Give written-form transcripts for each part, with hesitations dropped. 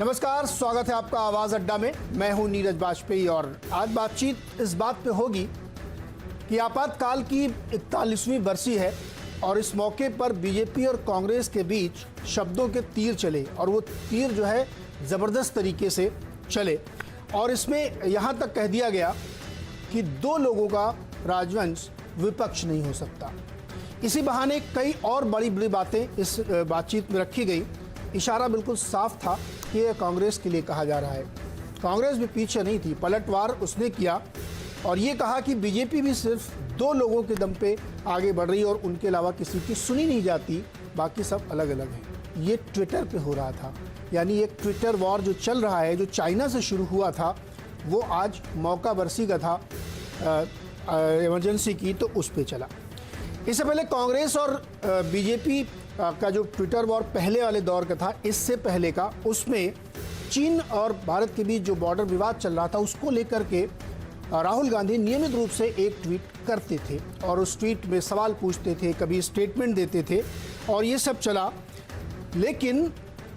नमस्कार, स्वागत है आपका आवाज अड्डा में। मैं हूं नीरज बाजपेयी और आज बातचीत इस बात पे होगी कि आपातकाल की 41वीं बरसी है और इस मौके पर बीजेपी और कांग्रेस के बीच शब्दों के तीर चले और वो तीर जो है ज़बरदस्त तरीके से चले और इसमें यहाँ तक कह दिया गया कि दो लोगों का राजवंश विपक्ष नहीं हो सकता। इसी बहाने कई और बड़ी बड़ी बातें इस बातचीत में रखी गई। इशारा बिल्कुल साफ था कि यह कांग्रेस के लिए कहा जा रहा है। कांग्रेस भी पीछे नहीं थी, पलटवार उसने किया और ये कहा कि बीजेपी भी सिर्फ दो लोगों के दम पे आगे बढ़ रही और उनके अलावा किसी की सुनी नहीं जाती, बाकी सब अलग अलग हैं। ये ट्विटर पे हो रहा था, यानी एक ट्विटर वॉर जो चल रहा है, जो चाइना से शुरू हुआ था, वो आज मौका बरसी का था इमरजेंसी की, तो उस पर चला। इससे पहले कांग्रेस और बीजेपी का जो ट्विटर वॉर पहले वाले दौर का था, इससे पहले का, उसमें चीन और भारत के बीच जो बॉर्डर विवाद चल रहा था उसको लेकर के राहुल गांधी नियमित रूप से एक ट्वीट करते थे और उस ट्वीट में सवाल पूछते थे, कभी स्टेटमेंट देते थे और ये सब चला। लेकिन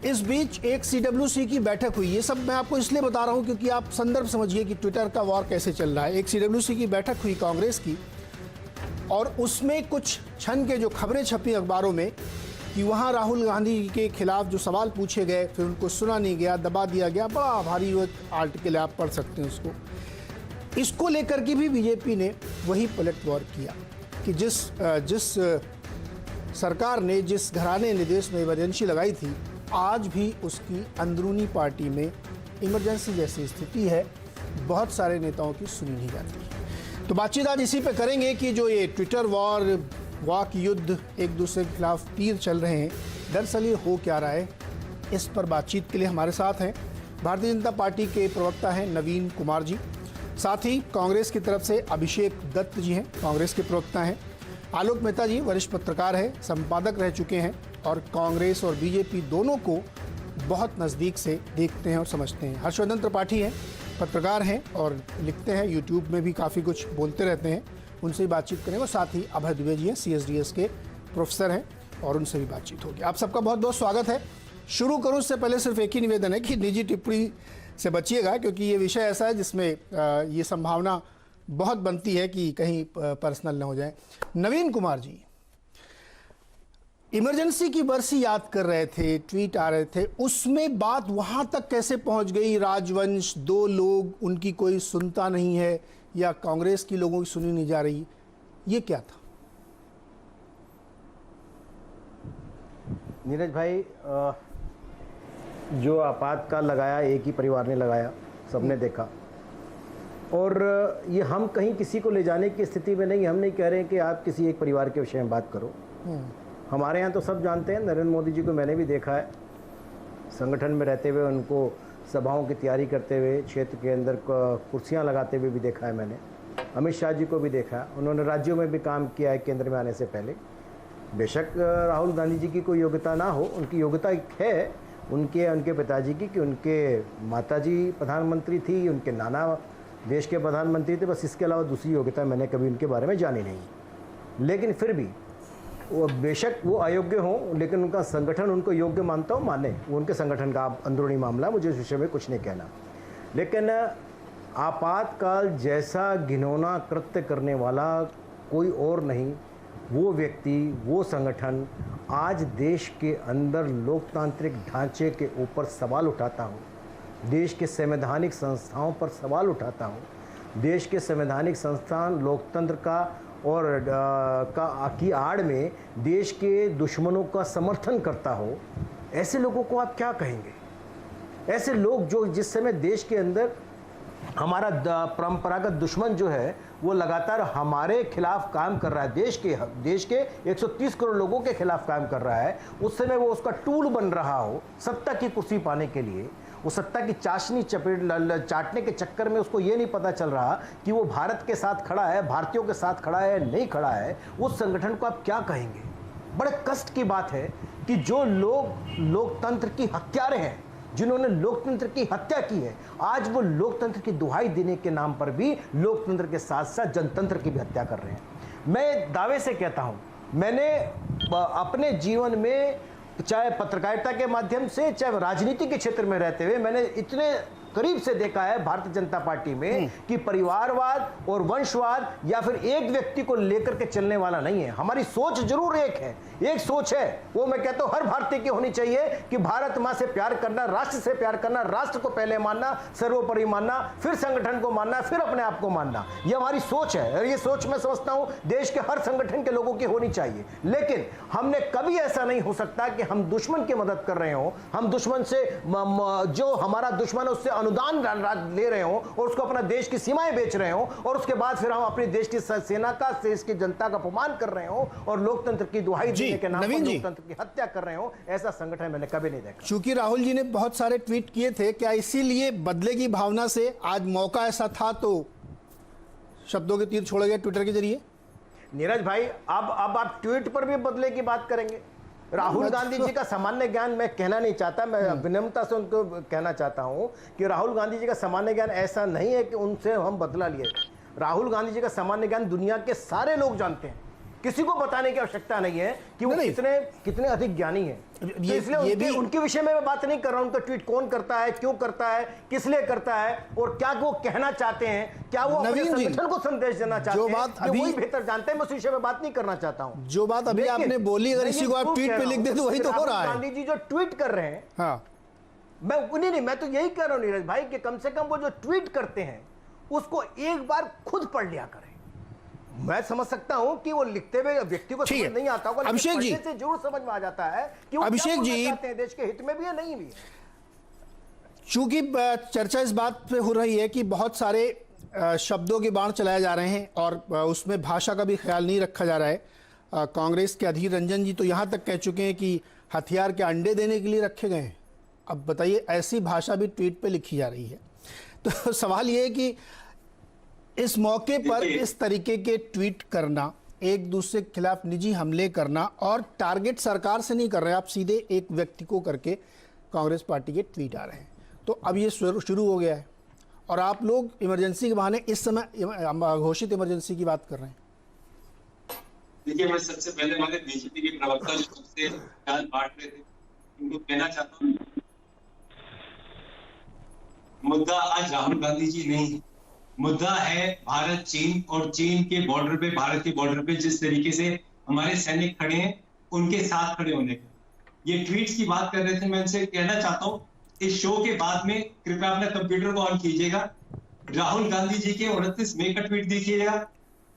इस बीच एक CWC की बैठक हुई। ये सब मैं आपको इसलिए बता रहा हूँ क्योंकि आप संदर्भ समझिए कि ट्विटर का वॉर कैसे चल रहा है। एक CWC की बैठक हुई कांग्रेस की और उसमें कुछ क्षण के जो खबरें छपी अखबारों में कि वहाँ राहुल गांधी के खिलाफ जो सवाल पूछे गए, फिर उनको सुना नहीं गया, दबा दिया गया। बड़ा भारी वो आर्टिकल, आप पढ़ सकते हैं उसको। इसको लेकर के भी बीजेपी ने वही पलटवार किया कि जिस सरकार ने, जिस घराने ने देश में इमरजेंसी लगाई थी, आज भी उसकी अंदरूनी पार्टी में इमरजेंसी जैसी स्थिति है। बहुत सारे नेताओं की सुनी नहीं जाती। तो बातचीत आज इसी पे करेंगे कि जो ये ट्विटर वॉर, वाक युद्ध, एक दूसरे के खिलाफ तीर चल रहे हैं, दरअसल ये हो क्या रहा है। इस पर बातचीत के लिए हमारे साथ हैं भारतीय जनता पार्टी के प्रवक्ता हैं नवीन कुमार जी, साथ ही कांग्रेस की तरफ से अभिषेक दत्त जी हैं, कांग्रेस के प्रवक्ता हैं। आलोक मेहता जी वरिष्ठ पत्रकार हैं, संपादक रह चुके हैं और कांग्रेस और बीजेपी दोनों को बहुत नज़दीक से देखते हैं और समझते हैं। हर्षवर्धन त्रिपाठी हैं, पत्रकार हैं और लिखते हैं, यूट्यूब में भी काफ़ी कुछ बोलते रहते हैं, उनसे भी बातचीत करेंगे। और साथ ही अभय दुबे जी हैं, CSDS के प्रोफेसर हैं और उनसे भी बातचीत होगी। आप सबका बहुत बहुत स्वागत है। शुरू करूं उससे पहले सिर्फ एक ही निवेदन है कि निजी टिप्पणी से बचिएगा क्योंकि ये विषय ऐसा है जिसमें ये संभावना बहुत बनती है कि कहीं पर्सनल न हो जाए। नवीन कुमार जी, इमरजेंसी की बरसी याद कर रहे थे, ट्वीट आ रहे थे, उसमें बात वहां तक कैसे पहुंच गई? राजवंश, दो लोग, उनकी कोई सुनता नहीं है या कांग्रेस की लोगों की सुनी नहीं जा रही, ये क्या था? नीरज भाई, जो आपातकाल लगाया एक ही परिवार ने लगाया, सबने देखा। और ये हम कहीं किसी को ले जाने की स्थिति में नहीं, हम नहीं कह रहे हैं कि आप किसी एक परिवार के विषय में बात करो। हमारे यहाँ तो सब जानते हैं, नरेंद्र मोदी जी को मैंने भी देखा है संगठन में रहते हुए, उनको सभाओं की तैयारी करते हुए, क्षेत्र के अंदर कुर्सियाँ लगाते हुए भी देखा है मैंने। अमित शाह जी को भी देखा है, उन्होंने राज्यों में भी काम किया है केंद्र में आने से पहले। बेशक राहुल गांधी जी की कोई योग्यता ना हो, उनकी योग्यता है उनके पिताजी की कि उनके माताजी प्रधानमंत्री थी, उनके नाना देश के प्रधानमंत्री थे, बस इसके अलावा दूसरी योग्यता मैंने कभी उनके बारे में जानी नहीं। लेकिन फिर भी वो बेशक वो अयोग्य हों, लेकिन उनका संगठन उनको योग्य मानता हो, माने, वो उनके संगठन का अंदरूनी मामला, मुझे इस विषय में कुछ नहीं कहना। लेकिन आपातकाल जैसा घिनौना कृत्य करने वाला कोई और नहीं, वो व्यक्ति, वो संगठन आज देश के अंदर लोकतांत्रिक ढांचे के ऊपर सवाल उठाता हो, देश के संवैधानिक संस्थाओं पर सवाल उठाता हो, देश के संवैधानिक संस्थान लोकतंत्र का और की आड़ में देश के दुश्मनों का समर्थन करता हो, ऐसे लोगों को आप क्या कहेंगे? ऐसे लोग जो जिस समय देश के अंदर हमारा परंपरागत दुश्मन जो है वो लगातार हमारे खिलाफ काम कर रहा है, देश के 130 करोड़ लोगों के खिलाफ काम कर रहा है, उस समय वो उसका टूल बन रहा हो सत्ता की कुर्सी पाने के लिए, वो सत्ता की चाशनी चाटने के चक्कर में उसको ये नहीं पता चल रहा कि वो भारत के साथ खड़ा है, भारतीयों के साथ खड़ा है, नहीं खड़ा है, उस संगठन को आप क्या कहेंगे? बड़े कष्ट की बात है कि जो लोग लोकतंत्र की हत्यारे हैं, जिन्होंने लोकतंत्र की हत्या की है, आज वो लोकतंत्र की दुहाई देने के नाम पर भी लोकतंत्र के साथ साथ जनतंत्र की भी हत्या कर रहे हैं। मैं दावे से कहता हूं, मैंने अपने जीवन में चाहे पत्रकारिता के माध्यम से, चाहे राजनीति के क्षेत्र में रहते हुए, मैंने इतने करीब से देखा है भारतीय जनता पार्टी में कि परिवारवाद और वंशवाद या फिर एक व्यक्ति को लेकर के चलने वाला नहीं है। हमारी सोच जरूर एक है, एक सोच है, वो मैं कहता हूं हर भारतीय की होनी चाहिए कि भारत मां से प्यार करना, राष्ट्र से प्यार करना, राष्ट्र को पहले मानना, सर्वोपरि मानना, फिर संगठन को मानना, फिर अपने आप को मानना। ये हमारी सोच है और ये सोच मैं समझता हूं देश के हर संगठन के लोगों की होनी चाहिए। लेकिन हमने कभी ऐसा नहीं हो सकता कि हम दुश्मन की मदद कर रहे हो, हम दुश्मन से जो हमारा दुश्मन है उससे अनुदान ले रहे हो और उसको अपना देश की सीमाएं बेच रहे हो और उसके बाद फिर हम अपनी देश की सेना का, देश की जनता का अपमान कर रहे हो और लोकतंत्र की दुहाई देने के नाम पर लोकतंत्र की हत्या कर रहे हो। ऐसा संगठन मैंने कभी नहीं देखा। चूंकि राहुल जी ने बहुत सारे ट्वीट किए थे, क्या इसीलिए बदले की भावना से आज मौका ऐसा था तो शब्दों के तीर छोड़े गए ट्विटर के जरिए? नीरज भाई, अब आप ट्वीट पर भी बदले की बात करेंगे। राहुल गांधी जी का सामान्य ज्ञान मैं कहना नहीं चाहता, मैं विनम्रता से उनको कहना चाहता हूं कि राहुल गांधी जी का सामान्य ज्ञान ऐसा नहीं है कि उनसे हम बदला लिए। राहुल गांधी जी का सामान्य ज्ञान दुनिया के सारे लोग जानते हैं, किसी को बताने की आवश्यकता नहीं है कि वो कितने अधिक ज्ञानी है। इसलिए उनके विषय में मैं बात नहीं कर रहा हूं, उनका ट्वीट कौन करता है, क्यों करता है, किस लिए करता है और क्या वो कहना चाहते हैं, क्या वो अपने संगठन को संदेश देना चाहते हैं, जो बात अभी वही बेहतर जानते हैं। मैं उस विषय में बात नहीं करना चाहता हूं। जो बात अभी आपने बोली, अगर इसी को आप ट्वीट पे लिख दे तो वही तो हो रहा है। गांधी जी जो ट्वीट कर रहे हैं, हाँ, मैं तो यही कह रहा हूं नीरज भाई कि कम से कम वो जो ट्वीट करते हैं उसको एक बार खुद पढ़ लिया करें। मैं समझ सकता हूं कि वो लिखते हुए व्यक्ति को समझ नहीं आता होगा, अभिषेक जी से जरूर समझ में आ जाता है कि वो अभिषेक जी चाहते हैं, देश के हित में भी है, नहीं भी है। चूंकि चर्चा इस बात पे हो रही है कि बहुत सारे शब्दों के बाण चलाए जा रहे हैं और उसमें भाषा का भी ख्याल नहीं रखा जा रहा है। कांग्रेस के अधीर रंजन जी तो यहां तक कह चुके हैं कि हथियार के अंडे देने के लिए रखे गए हैं। अब बताइए, ऐसी भाषा भी ट्वीट पे लिखी जा रही है। तो सवाल ये है कि इस मौके पर इस तरीके के ट्वीट करना, एक दूसरे के खिलाफ निजी हमले करना और टारगेट सरकार से नहीं कर रहे, आप सीधे एक व्यक्ति को करके कांग्रेस पार्टी के ट्वीट आ रहे हैं। तो अब ये शुरू हो गया है और आप लोग इमरजेंसी के बहाने इस समय घोषित इमरजेंसी की बात कर रहे हैं। देखिए, मैं सबसे पहले हमारे बीजेपी के प्रवक्ता जो से ख्याल बांट रहे थे, उनको कहना चाहता हूँ मुद्दा आज राहुल गांधी जी नहीं है, मुद्दा है भारत चीन और चीन के बॉर्डर पे, भारत के बॉर्डर पे जिस तरीके से हमारे सैनिक खड़े हैं उनके साथ खड़े होने का। ये ट्वीट्स की बात कर रहे थे, मैं उनसे कहना चाहता हूँ इस शो के बाद में कृपया अपने कंप्यूटर को ऑन कीजिएगा, राहुल गांधी जी के 29 मई का ट्वीट देखिएगा,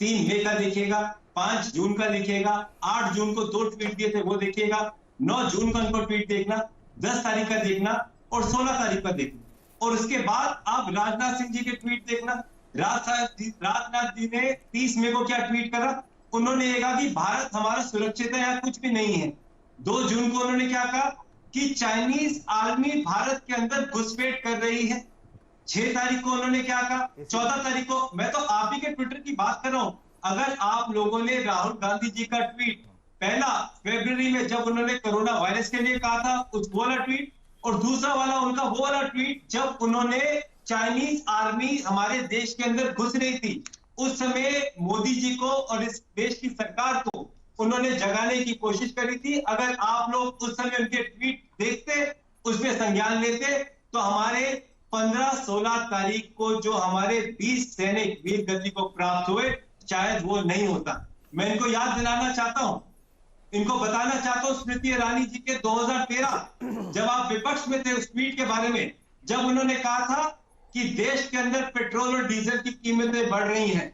3 मई का देखिएगा, 5 जून का देखिएगा, 8 जून को 2 ट्वीट दिए थे वो देखिएगा, 9 जून का उनको ट्वीट देखना, 10 तारीख का देखना और 16 तारीख का देखना। और उसके बाद आप राजनाथ सिंह जी के ट्वीट देखना। राजनाथ जी ने 30 मई को क्या ट्वीट करा, उन्होंने ये कहा कि भारत हमारा सुरक्षित है, यहाँ कुछ भी नहीं है। 2 जून को उन्होंने क्या कहा कि चाइनीज आर्मी भारत के अंदर घुसपैठ कर रही है। 6 तारीख को उन्होंने क्या कहा, 14 तारीख को, मैं तो आप ही के ट्विटर की बात कर रहा हूं। अगर आप लोगों ने राहुल गांधी जी का ट्वीट 1 फरवरी में जब उन्होंने कोरोना वायरस के लिए कहा था उस वाला ट्वीट, और दूसरा वाला उनका वो वाला ट्वीट जब उन्होंने चाइनीज आर्मी हमारे देश के अंदर घुस रही थी, उस समय मोदी जी को और इस देश की सरकार को उन्होंने जगाने की कोशिश करी थी। अगर आप लोग उस समय उनके ट्वीट देखते, उसमें संज्ञान लेते, तो हमारे 15-16 तारीख को जो हमारे 20 सैनिक वीर गति को प्राप्त हुए, शायद वो नहीं होता। मैं इनको याद दिलाना चाहता हूं, इनको बताना चाहता हूं स्मृति ईरानी जी के 2013 जब आप विपक्ष में थे, उस ट्वीट के बारे में जब उन्होंने कहा था कि देश के अंदर पेट्रोल और डीजल की कीमतें बढ़ रही हैं,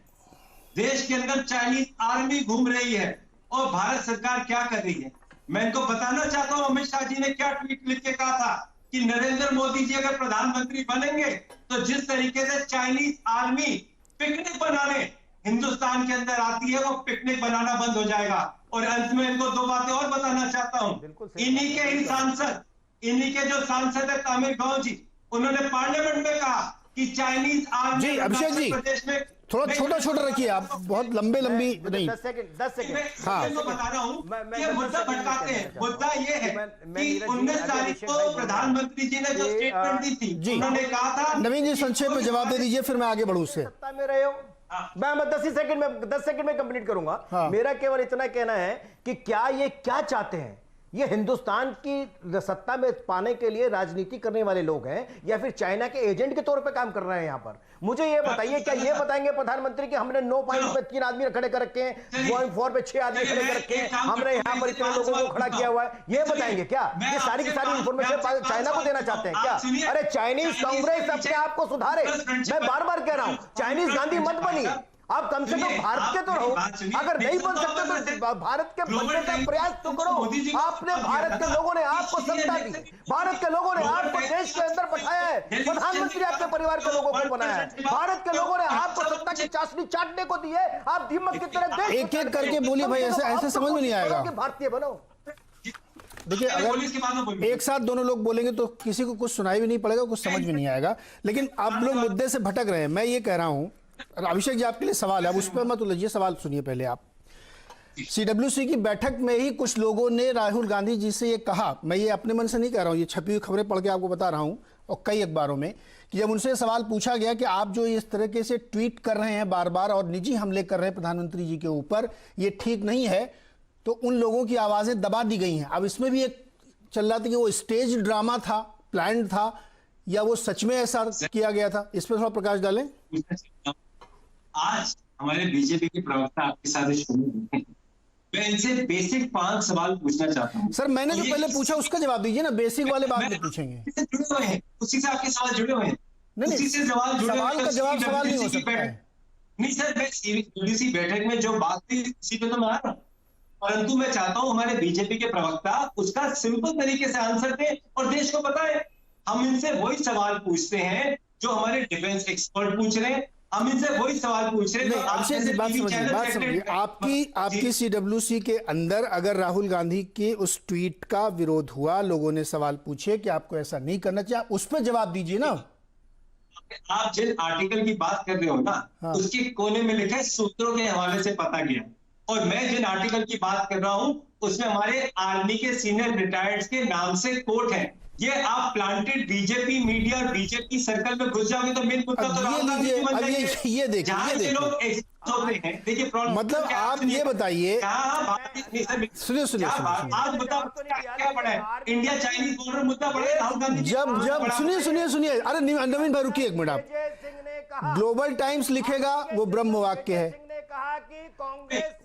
देश के अंदर चाइनीज आर्मी घूम रही है और भारत सरकार क्या कर रही है। मैं इनको बताना चाहता हूं अमित शाह जी ने क्या ट्वीट लिख के कहा था कि नरेंद्र मोदी जी अगर प्रधानमंत्री बनेंगे तो जिस तरीके से चाइनीज आर्मी पिकनिक बनाने हिंदुस्तान के अंदर आती है, वो पिकनिक बनाना बंद हो जाएगा। और अंत में इनको 2 बातें और बताना चाहता हूं। इन्हीं के ही सांसद, इन्हीं के जो सांसद है तामिर गांव जी, उन्होंने पार्लियामेंट में कहा कि चाइनीज आर्मी जी अभिषेक जी प्रदेश में थोड़ा छोटा रखिए, आप बहुत लंबी नहीं। 10 सेकंड हाँ, मैं बता रहा हूं ये मुद्दा भटकाते हैं। मुद्दा ये है कि 19 तारीख को प्रधानमंत्री जी ने जो स्टेटमेंट दी थी, उन्होंने कहा था। नवीन जी संक्षेप में जवाब दे दीजिए, फिर मैं आगे बढ़ूं उससे। सत्ता में रहे हो, मैं 10 सेकंड में कंप्लीट करूंगा। मेरा केवल इतना कहना है कि क्या ये क्या चाहते हैं, ये हिंदुस्तान की सत्ता में पाने के लिए राजनीति करने वाले लोग हैं या फिर चाइना के एजेंट के तौर पे काम कर रहे हैं यहाँ पर? मुझे ये बताइए, क्या ये बताएंगे प्रधानमंत्री कि हमने 9 पॉइंट पे 3 आदमी खड़े कर रखे हैं, 4 पे 6 आदमी खड़े कर रखे हैं, हमने यहाँ पर इतने लोगों को खड़ा किया हुआ है, ये बताएंगे क्या? ये सारी की सारी इंफॉर्मेशन चाइना को देना चाहते हैं क्या? अरे चाइनीज कांग्रेस अपने आप को सुधारे। मैं बार बार कह रहा हूं, चाइनीज गांधी मत बनिए, आप कम से कम भारत के तो रहो। अगर नहीं बन सकते तो भारत के बनने का प्रयास तो करो। आपने भारत के लोगों ने आपको सत्ता दी, भारत के लोगों ने आपको देश के अंदर बैठाया है, प्रधानमंत्री आपके परिवार के लोगों को बनाया है, भारत के लोगों ने आपको सत्ता की चाशनी चाटने को दी है। आप दीमक की तरह देश एक एक करके बोलिए भाई, ऐसे समझ में नहीं आएगा। भारतीय बनो। देखिए, अगर एक साथ दोनों लोग बोलेंगे तो किसी को कुछ सुनाई भी नहीं पड़ेगा, कुछ समझ भी नहीं आएगा। लेकिन आप लोग मुद्दे से भटक रहे हैं। मैं ये कह रहा हूं, अभिषेक जी आपके लिए सवाल है, अब उस पर मत उलझिए, सवाल सुनिए पहले आप। सीडब्ल्यूसी की बैठक में ही कुछ लोगों ने राहुल गांधी जी से ये कहा, मैं ये अपने मन से नहीं कह रहा हूं, ये छपी हुई खबरें पढ़ के आपको बता रहा हूं और कई अखबारों में, कि जब उनसे सवाल पूछा गया कि आप जो इस तरीके से ट्वीट कर रहे हैं बार बार और निजी हमले कर रहे हैं प्रधानमंत्री जी के ऊपर, ये ठीक नहीं है, तो उन लोगों की आवाजें दबा दी गई हैं। अब इसमें भी एक चल रहा था कि वो स्टेज ड्रामा था, प्लान था, या वो सच में ऐसा किया गया था? इस पर थोड़ा प्रकाश डालें। आज हमारे बीजेपी के प्रवक्ता आपके साथ मैं इनसे बेसिक 5 सवाल पूछना चाहता हूं। सर, मैंने जो पहले पूछा उसका जवाब दीजिए ना, बेसिक वाले बाद में पूछेंगे। जुड़े हुए हैं, उसी से आपके सवाल जुड़े हुए हैं। नहीं, सवाल का जवाब सवाल नहीं हो सकता है। नहीं सर, मैं सीडब्ल्यूसी बैठक में जो बात थी उसी पे तो मैं आ रहा हूं, परंतु मैं चाहता हूं हमारे बीजेपी के प्रवक्ता उसका सिंपल तरीके से आंसर दें और देश को बताएं। हम इनसे वही सवाल पूछते हैं जो हमारे डिफेंस एक्सपर्ट पूछ रहे हैं, हम इनसे वही सवाल पूछ रहे हैं। अभिषेक जी, बात समझिए, आपकी सीडब्ल्यूसी के अंदर अगर राहुल गांधी के उस ट्वीट का विरोध हुआ, लोगों ने सवाल पूछे कि आपको ऐसा नहीं करना चाहिए, उस पर जवाब दीजिए ना। आप जिन आर्टिकल की बात कर रहे हो ना, हाँ। उसके कोने में लिखा है सूत्रों के हवाले से पता गया, और मैं जिन आर्टिकल की बात कर रहा हूं उसमें हमारे आर्मी के सीनियर रिटायर्ड के नाम से कोट है। ये आप प्लांटेड बीजेपी मीडिया और बीजेपी सर्कल में घुस जाओगे तो मेन मुद्दा तो राहुल गांधी जी बन जाएंगे। ये देखिए, मतलब आप ये बताइए, सुनिए, आज बताओ क्या पड़ा है? इंडिया चाइनीज बॉर्डर मुद्दा पड़ा है, राहुल गांधी जब सुनिए, अरे नवीन भाई रुकिए एक मिनट। आप ग्लोबल टाइम्स लिखेगा वो ब्रह्म वाक्य है,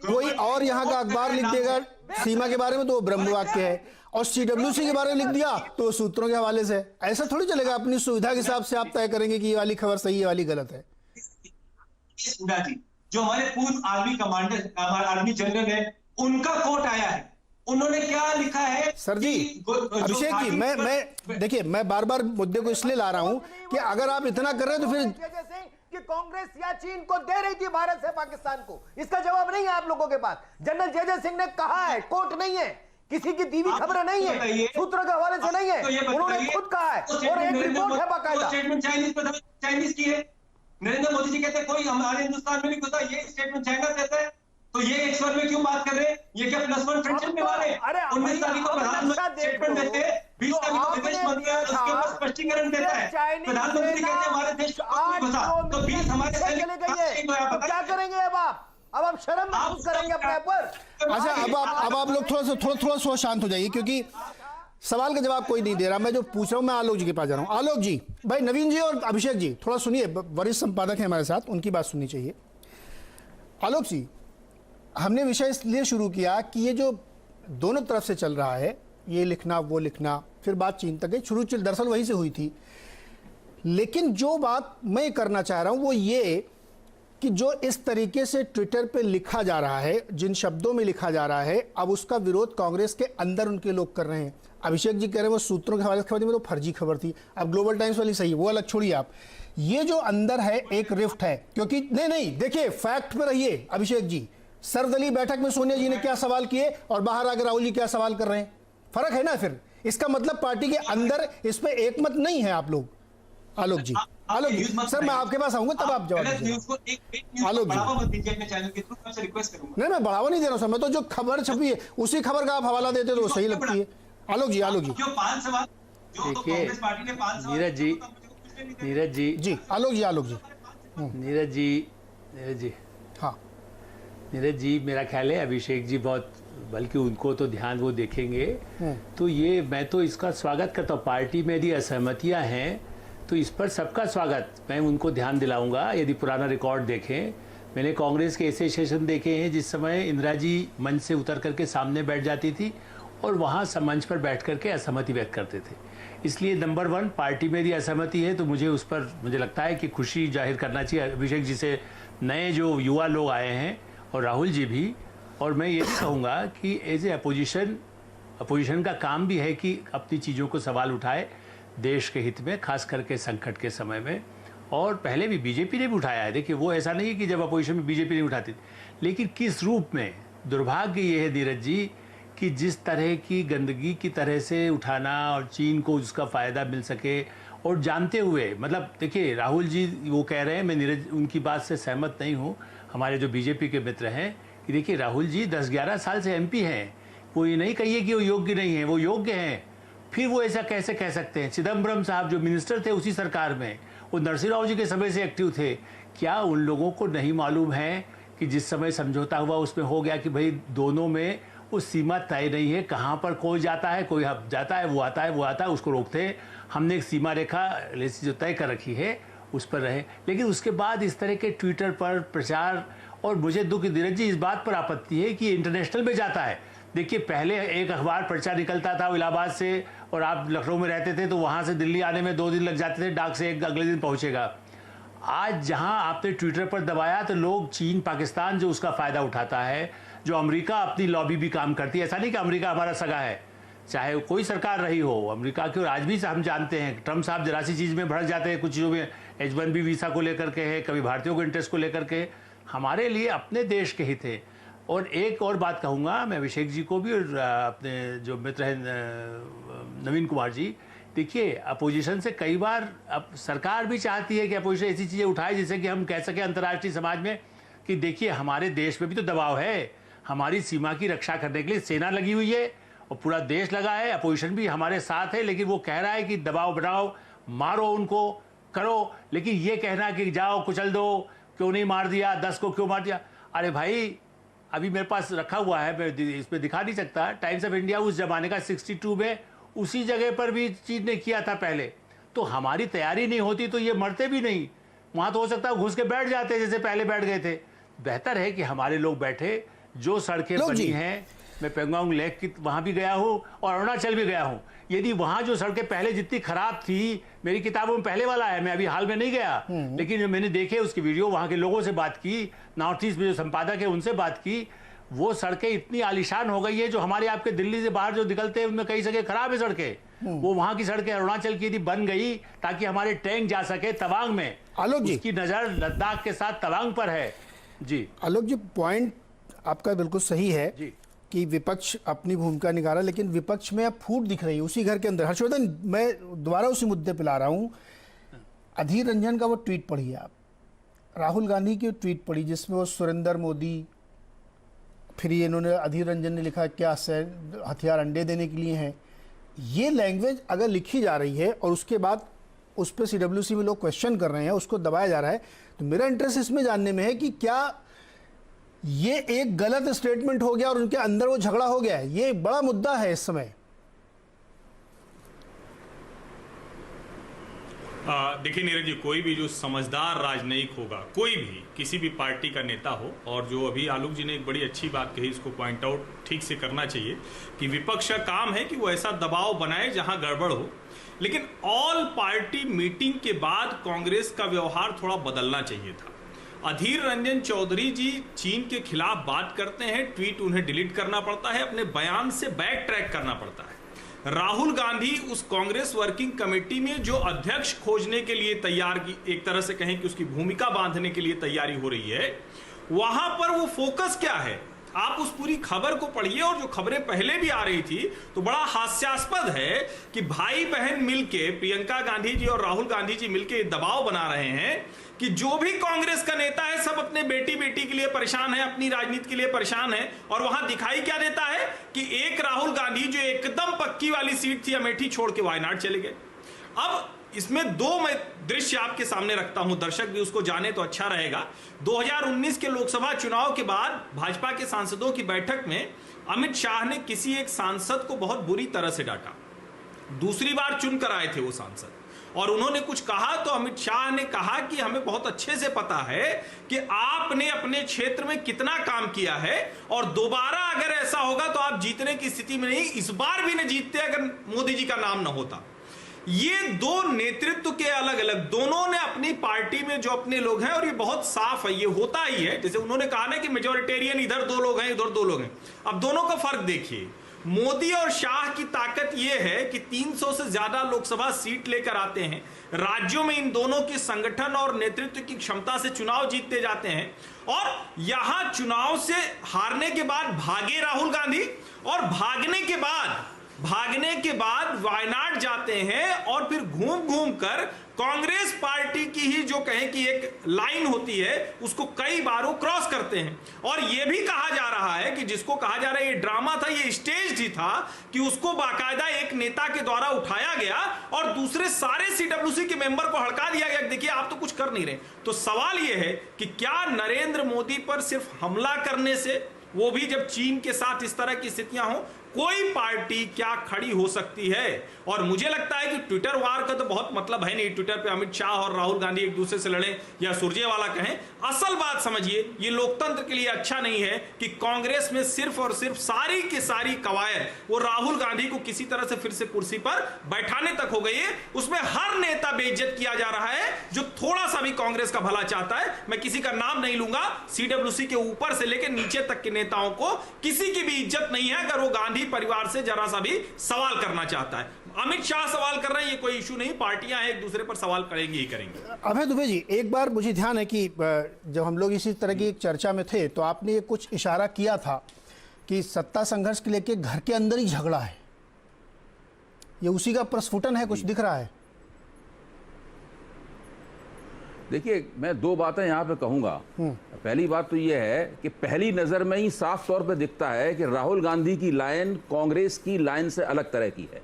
कोई और यहाँ का अखबार लिख देगा सीमा के बारे में तो वो ब्रह्म वाक्य है, और सीडब्ल्यूसी के बारे में लिख दिया तो सूत्रों के हवाले से। ऐसा थोड़ी चलेगा, अपनी सुविधा के हिसाब से आप तय करेंगे कि ये वाली खबर सही है, ये वाली गलत है। जो हमारे पूर्व आर्मी कमांडर, आर्मी जनरल है, उनका कोट आया है, उन्होंने क्या लिखा है? सर जी, अभिषेक जी, मैं देखिए, मैं बार बार मुद्दे को इसलिए ला रहा हूं कि अगर आप इतना कर रहे हैं तो फिर कि कांग्रेस या चीन को दे रही थी भारत से पाकिस्तान को, इसका जवाब नहीं है आप लोगों के पास। जनरल जे सिंह ने कहा है, कोट नहीं है, किसी की दीवी खबरें नहीं है, सूत्रों के हवाले से नहीं है, उन्होंने खुद कहा है और एक रिपोर्ट है बाकायदा। स्टेटमेंट चाइनीज की है। नरेंद्र मोदी जी कहते हैं कोई हमारे हिंदुस्तान में नहीं घुसा, ये स्टेटमेंट चाइना देता है, तो ये एक स्वर में क्यों बात कर रहे हैं? ये क्या +1 फ्रेंडशिप में वाले? 19 तारीख को प्रधानमंत्री स्टेटमेंट देते हैं, 20 तारीख को विदेश मंत्री उसके ऊपर स्पष्टीकरण देता है, प्रधानमंत्री कहते हैं हमारे देश में घुसा, तो 20 हमारे सैनिक क्या करेंगे अब आप शर्म महसूस करेंगे अपने ऊपर? अच्छा, अब आप लोग थोड़ा शांत हो जाइए, क्योंकि सवाल का जवाब कोई नहीं दे रहा। मैं जो पूछ रहा हूं, मैं आलोक जी के पास जा रहा हूं। आलोक जी, भाई नवीन जी और अभिषेक जी थोड़ा सुनिए, वरिष्ठ संपादक हैं हमारे साथ, उनकी बात सुननी चाहिए। आलोक जी, हमने विषय इसलिए शुरू किया कि ये जो दोनों तरफ से चल रहा है, ये लिखना वो लिखना, फिर बात चीन तक गई, शुरू दरअसल वहीं से हुई थी। लेकिन जो बात मैं करना चाह रहा हूं वो ये कि जो इस तरीके से ट्विटर पे लिखा जा रहा है, जिन शब्दों में लिखा जा रहा है, अब उसका विरोध कांग्रेस के अंदर उनके लोग कर रहे हैं। अभिषेक जी कह रहे हैं वो सूत्रों के हवाले से खबर थी, वो तो फर्जी खबर थी। अब ग्लोबल टाइम्स वाली सही, वो अलग छोड़िए आप। ये जो अंदर है एक रिफ्ट है, क्योंकि नहीं देखिए, फैक्ट पे रहिए अभिषेक जी। सर्वदलीय बैठक में सोनिया जी ने क्या सवाल किए और बाहर आकर राहुल जी क्या सवाल कर रहे हैं, फर्क है ना। फिर इसका मतलब पार्टी के अंदर इस पे एकमत नहीं है आप लोग। आलोक जी, आलोक जी, सर मैं आपके पास आऊंगा तब आप जवाब दीजिए। आलोक जी, नहीं मैं बढ़ावा नहीं दे रहा हूं सर, मैं तो जो खबर छपी है उसी खबर का आप हवाला देते तो सही लगती है। आलोक जी, नीरज जी, आलोक जी, नीरज जी, हाँ नीरज जी, मेरा ख्याल है अभिषेक जी बहुत बल्कि उनको तो ध्यान वो देखेंगे। तो ये मैं तो इसका स्वागत करता हूँ। पार्टी में यदि असहमतियाँ हैं तो इस पर सबका स्वागत, मैं उनको ध्यान दिलाऊंगा। यदि पुराना रिकॉर्ड देखें, मैंने कांग्रेस के ऐसे सेशन देखे हैं जिस समय इंदिरा जी मंच से उतर करके सामने बैठ जाती थी और वहाँ मंच पर बैठ करके असहमति व्यक्त करते थे। इसलिए नंबर 1, पार्टी में यदि असहमति है तो मुझे लगता है कि खुशी जाहिर करना चाहिए। अभिषेक जी से नए जो युवा लोग आए हैं और राहुल जी भी, और मैं ये भी कहूँगा कि एज ए अपोजिशन का काम भी है कि अपनी चीज़ों को सवाल उठाए देश के हित में, खास करके संकट के समय में। और पहले भी बीजेपी ने भी उठाया है। देखिए, वो ऐसा नहीं है कि जब अपोजिशन में बीजेपी नहीं उठाती, लेकिन किस रूप में। दुर्भाग्य ये है नीरज जी कि जिस तरह की गंदगी की तरह से उठाना और चीन को उसका फ़ायदा मिल सके, और जानते हुए, मतलब देखिए राहुल जी वो कह रहे हैं, मैं नीरज उनकी बात से सहमत नहीं हूँ, हमारे जो बीजेपी के मित्र हैं, कि देखिए राहुल जी 10-11 साल से एमपी हैं। वो ये नहीं कहिए कि वो योग्य नहीं है, वो योग्य हैं। फिर वो ऐसा कैसे कह सकते हैं? चिदम्बरम साहब जो मिनिस्टर थे उसी सरकार में, वो नरसिंह राव जी के समय से एक्टिव थे। क्या उन लोगों को नहीं मालूम है कि जिस समय समझौता हुआ उसमें हो गया कि भाई दोनों में उस सीमा तय नहीं है, कहाँ पर कोई जाता है, कोई जाता है, वो आता है, वो आता है, उसको रोकते हैं। हमने एक सीमा रेखा जो तय कर रखी है उस पर रहे। लेकिन उसके बाद इस तरह के ट्विटर पर प्रचार, और मुझे दुख धीरज जी इस बात पर आपत्ति है कि इंटरनेशनल में जाता है। देखिए, पहले एक अखबार पर्चा निकलता था इलाहाबाद से, और आप लखनऊ में रहते थे तो वहाँ से दिल्ली आने में 2 दिन लग जाते थे, डाक से अगले दिन पहुँचेगा। आज जहाँ आपने ट्विटर पर दबाया तो लोग चीन, पाकिस्तान जो उसका फ़ायदा उठाता है, जो अमेरिका अपनी लॉबी भी काम करती है। ऐसा नहीं कि अमेरिका हमारा सगा है, चाहे कोई सरकार रही हो अमेरिका की। और आज भी हम जानते हैं ट्रम्प साहब जरा सी चीज़ में भड़क जाते हैं, कुछ चीज़ों में H1B वीज़ा को लेकर के है, कभी भारतीयों को इंटरेस्ट को लेकर के। हमारे लिए अपने देश के हित है। और एक और बात कहूँगा मैं अभिषेक जी को भी, और अपने जो मित्र हैं नवीन कुमार जी, देखिए अपोजिशन से कई बार अब सरकार भी चाहती है कि अपोजिशन ऐसी चीज़ें उठाए जिससे कि हम कह सकें अंतर्राष्ट्रीय समाज में कि देखिए हमारे देश में भी तो दबाव है, हमारी सीमा की रक्षा करने के लिए सेना लगी हुई है और पूरा देश लगा है, अपोजिशन भी हमारे साथ है। लेकिन वो कह रहा है कि दबाव बनाओ, मारो उनको, करो। लेकिन ये कहना कि जाओ कुचल दो, क्यों नहीं मार दिया, 10 को क्यों मार दिया। अरे भाई, अभी मेरे पास रखा हुआ है, मैं इसमें दिखा नहीं सकता, टाइम्स ऑफ इंडिया उस जमाने का 62 में उसी जगह पर भी चीन ने किया था पहले। तो हमारी तैयारी नहीं होती तो ये मरते भी नहीं, वहाँ तो हो सकता है घुस के बैठ जाते जैसे पहले बैठ गए थे। बेहतर है कि हमारे लोग बैठे, जो सड़कें बनी हैं, मैं पेंगोंग लेक की वहाँ भी गया हूँ और अरुणाचल भी गया हूँ। यदि वहाँ जो सड़कें पहले जितनी खराब थी, मेरी किताबों में पहले वाला है, मैं अभी हाल में नहीं गया, लेकिन मैंने देखे उसकी वीडियो, वहाँ के लोगों से बात की, नॉर्थ ईस्ट में जो संपादक है उनसे बात की, वो सड़कें इतनी आलीशान हो गई है जो हमारे आपके दिल्ली से बाहर जो निकलते हैं उनमें कई जगह खराब है सड़कें। वो वहाँ की सड़कें अरुणाचल की यदि बन गई ताकि हमारे टैंक जा सके तवांग में, आलोक जी, उसकी नज़र लद्दाख के साथ तवांग पर है। जी आलोक जी, पॉइंट आपका बिल्कुल सही है जी कि विपक्ष अपनी भूमिका निभा रहा है, लेकिन विपक्ष में अब फूट दिख रही है उसी घर के अंदर। हर्षवर्धन, मैं दोबारा उसी मुद्दे पे ला रहा हूँ। अधीर रंजन का वो ट्वीट पढ़िए आप, राहुल गांधी की ट्वीट पढ़ी जिसमें वो सुरेंद्र मोदी, फिर ये इन्होंने अधीर रंजन ने लिखा क्या हथियार अंडे देने के लिए हैं। ये लैंग्वेज अगर लिखी जा रही है और उसके बाद उस पर CWC में लोग क्वेश्चन कर रहे हैं, उसको दबाया जा रहा है, तो मेरा इंटरेस्ट इसमें जानने में है कि क्या ये एक गलत स्टेटमेंट हो गया और उनके अंदर वो झगड़ा हो गया है। ये बड़ा मुद्दा है इस समय। देखिए नीरज जी, कोई भी जो समझदार राजनयिक होगा, कोई भी किसी भी पार्टी का नेता हो, और जो अभी आलोक जी ने एक बड़ी अच्छी बात कही, इसको पॉइंट आउट ठीक से करना चाहिए कि विपक्ष का काम है कि वो ऐसा दबाव बनाए जहां गड़बड़ हो। लेकिन ऑल पार्टी मीटिंग के बाद कांग्रेस का व्यवहार थोड़ा बदलना चाहिए था। अधीर रंजन चौधरी जी चीन के खिलाफ बात करते हैं, ट्वीट उन्हें डिलीट करना पड़ता है, अपने बयान से बैक ट्रैक करना पड़ता है। राहुल गांधी उस कांग्रेस वर्किंग कमेटी में जो अध्यक्ष खोजने के लिए तैयार की, एक तरह से कहें कि उसकी भूमिका बांधने के लिए तैयारी हो रही है, वहां पर वो फोकस क्या है? आप उस पूरी खबर को पढ़िए, और जो खबरें पहले भी आ रही थी तो बड़ा हास्यास्पद है कि भाई बहन मिलके, प्रियंका गांधी जी और राहुल गांधी जी मिलके दबाव बना रहे हैं कि जो भी कांग्रेस का नेता है सब अपने बेटी बेटी के लिए परेशान है, अपनी राजनीति के लिए परेशान है। और वहां दिखाई क्या देता है कि एक राहुल गांधी जो एकदम पक्की वाली सीट थी अमेठी छोड़ के वायनाड चले गए। अब इसमें दो मैं दृश्य आपके सामने रखता हूं, दर्शक भी उसको जाने तो अच्छा रहेगा। 2019 के लोकसभा चुनाव के बाद भाजपा के सांसदों की बैठक में अमित शाह ने किसी एक सांसद को बहुत बुरी तरह से डांटा। दूसरी बार चुनकर आए थे वो सांसद, और उन्होंने कुछ कहा तो अमित शाह ने कहा कि हमें बहुत अच्छे से पता है कि आपने अपने क्षेत्र में कितना काम किया है, और दोबारा अगर ऐसा होगा तो आप जीतने की स्थिति में नहीं, इस बार भी न जीतते अगर मोदी जी का नाम न होता। ये दो नेतृत्व के अलग अलग, दोनों ने अपनी पार्टी में जो अपने लोग हैं, और ये बहुत साफ है, ये होता ही है। जैसे उन्होंने कहा ना कि मेजोरिटेरियन इधर 2 लोग हैं, इधर 2 लोग हैं। अब दोनों का फर्क देखिए, मोदी और शाह की ताकत यह है कि 300 से ज्यादा लोकसभा सीट लेकर आते हैं। राज्यों में इन दोनों की संगठन और नेतृत्व की क्षमता से चुनाव जीतते जाते हैं, और यहां चुनाव से हारने के बाद भागे राहुल गांधी, और भागने के बाद वायनाड जाते हैं, और फिर घूम घूम कर कांग्रेस पार्टी की ही जो कहें कि एक लाइन होती है उसको कई बार वो क्रॉस करते हैं। और यह भी कहा जा रहा है कि जिसको कहा जा रहा है ये ड्रामा था, ये स्टेज ही था, कि उसको बाकायदा एक नेता के द्वारा उठाया गया और दूसरे सारे सीडब्ल्यूसी के मेंबर को हड़का दिया गया। देखिए आप तो कुछ कर नहीं रहे। तो सवाल यह है कि क्या नरेंद्र मोदी पर सिर्फ हमला करने से, वो भी जब चीन के साथ इस तरह की स्थितियां हो, कोई पार्टी क्या खड़ी हो सकती है? और मुझे लगता है कि ट्विटर वार का तो बहुत मतलब है नहीं, ट्विटर पे अमित शाह और राहुल गांधी एक दूसरे से लड़ें या सुरजेवाला कहें। असल बात समझिए, ये लोकतंत्र के लिए अच्छा नहीं है कि कांग्रेस में सिर्फ और सिर्फ सारी की सारी कवायद वो राहुल गांधी को किसी तरह से फिर से कुर्सी पर बैठाने तक हो गई है। उसमें हर नेता बेइज्जत किया जा रहा है जो थोड़ा सा भी कांग्रेस का भला चाहता है। मैं किसी का नाम नहीं लूंगा, सीडब्ल्यूसी के ऊपर से लेकर नीचे तक के नेताओं को किसी की भी इज्जत नहीं है अगर वो गांधी परिवार से जरा सा भी सवाल करना चाहता है। अमित शाह सवाल कर रहे हैं, ये कोई इशू नहीं, पार्टियां हैं एक दूसरे पर सवाल करेंगी ही करेंगे। अभय दुबे जी, एक बार मुझे ध्यान है कि जब हम लोग इसी तरह की एक चर्चा में थे तो आपने ये कुछ इशारा किया था कि सत्ता संघर्ष के लेके घर के अंदर ही झगड़ा है, ये उसी का प्रस्फुटन है, कुछ दिख रहा है? देखिए, मैं 2 बातें यहाँ पे कहूँगा। पहली बात तो ये है कि पहली नज़र में ही साफ तौर पे दिखता है कि राहुल गांधी की लाइन कांग्रेस की लाइन से अलग तरह की है।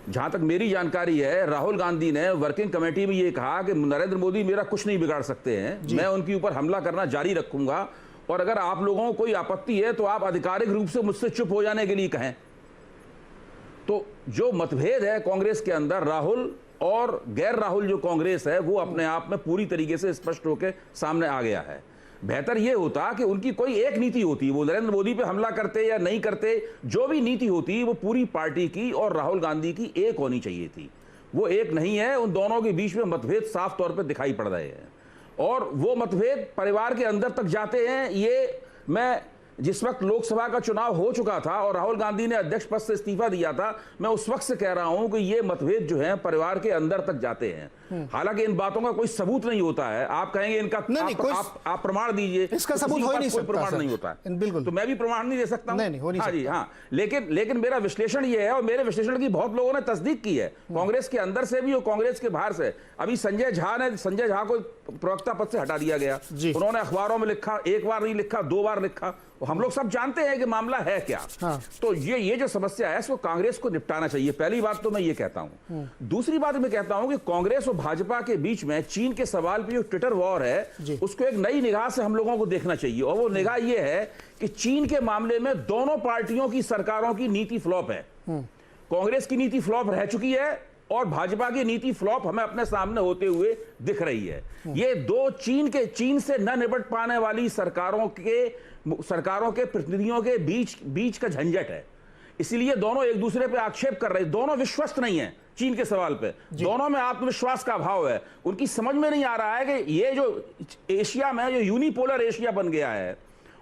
जहाँ तक मेरी जानकारी है, राहुल गांधी ने वर्किंग कमेटी में ये कहा कि नरेंद्र मोदी मेरा कुछ नहीं बिगाड़ सकते हैं, मैं उनके ऊपर हमला करना जारी रखूंगा, और अगर आप लोगों को कोई आपत्ति है तो आप आधिकारिक रूप से मुझसे चुप हो जाने के लिए कहें। तो जो मतभेद है कांग्रेस के अंदर, राहुल और गैर राहुल जो कांग्रेस है, वो अपने आप में पूरी तरीके से स्पष्ट होकर सामने आ गया है। बेहतर यह होता कि उनकी कोई एक नीति होती, वो नरेंद्र मोदी पे हमला करते या नहीं करते, जो भी नीति होती वो पूरी पार्टी की और राहुल गांधी की एक होनी चाहिए थी। वो एक नहीं है, उन दोनों के बीच में मतभेद साफ तौर पर दिखाई पड़ रहे हैं, और वो मतभेद परिवार के अंदर तक जाते हैं। ये मैं जिस वक्त लोकसभा का चुनाव हो चुका था और राहुल गांधी ने अध्यक्ष पद से इस्तीफा दिया था, मैं उस वक्त से कह रहा हूं कि ये मतभेद जो हैं परिवार के अंदर तक जाते हैं। हालांकि इन बातों का कोई सबूत नहीं होता है। आप कहेंगे इनका आप प्रमाण दीजिए, इसका सबूत हो ही नहीं सकता, प्रमाण नहीं होता है, बिल्कुल। तो मैं भी प्रमाण नहीं दे सकता हूं। नहीं, हो नहीं सकता। हाँ, लेकिन मेरा विश्लेषण ये है, और मेरे विश्लेषण की बहुत लोगों ने तस्दीक की है, कांग्रेस के अंदर से भी और कांग्रेस के बाहर से। अभी संजय झा को प्रवक्ता पद से हटा दिया गया, उन्होंने अखबारों में लिखा, एक बार नहीं लिखा, 2 बार लिखा। हम लोग सब जानते हैं कि मामला है क्या। हाँ। तो ये जो समस्या है इसको कांग्रेस को निपटाना चाहिए, पहली बात तो मैं ये कहता हूं। दूसरी बात मैं कहता हूं कि कांग्रेस और भाजपा के बीच में चीन के सवाल पे जो ट्विटर वॉर है, उसको एक नई निगाह से हम लोगों को देखना चाहिए। और वो निगाह ये है कि चीन के मामले में दोनों पार्टियों की सरकारों की नीति फ्लॉप है। कांग्रेस की नीति फ्लॉप रह चुकी है और भाजपा की नीति फ्लॉप हमें अपने सामने होते हुए दिख रही है। ये दो चीन से न निपट पाने वाली सरकारों के प्रतिनिधियों के बीच का झंझट है। इसलिए दोनों एक दूसरे पे आक्षेप कर रहे हैं, दोनों विश्वस्त नहीं है चीन के सवाल पे, दोनों में आत्मविश्वास का अभाव है। उनकी समझ में नहीं आ रहा है कि ये जो एशिया में जो यूनिपोलर एशिया बन गया है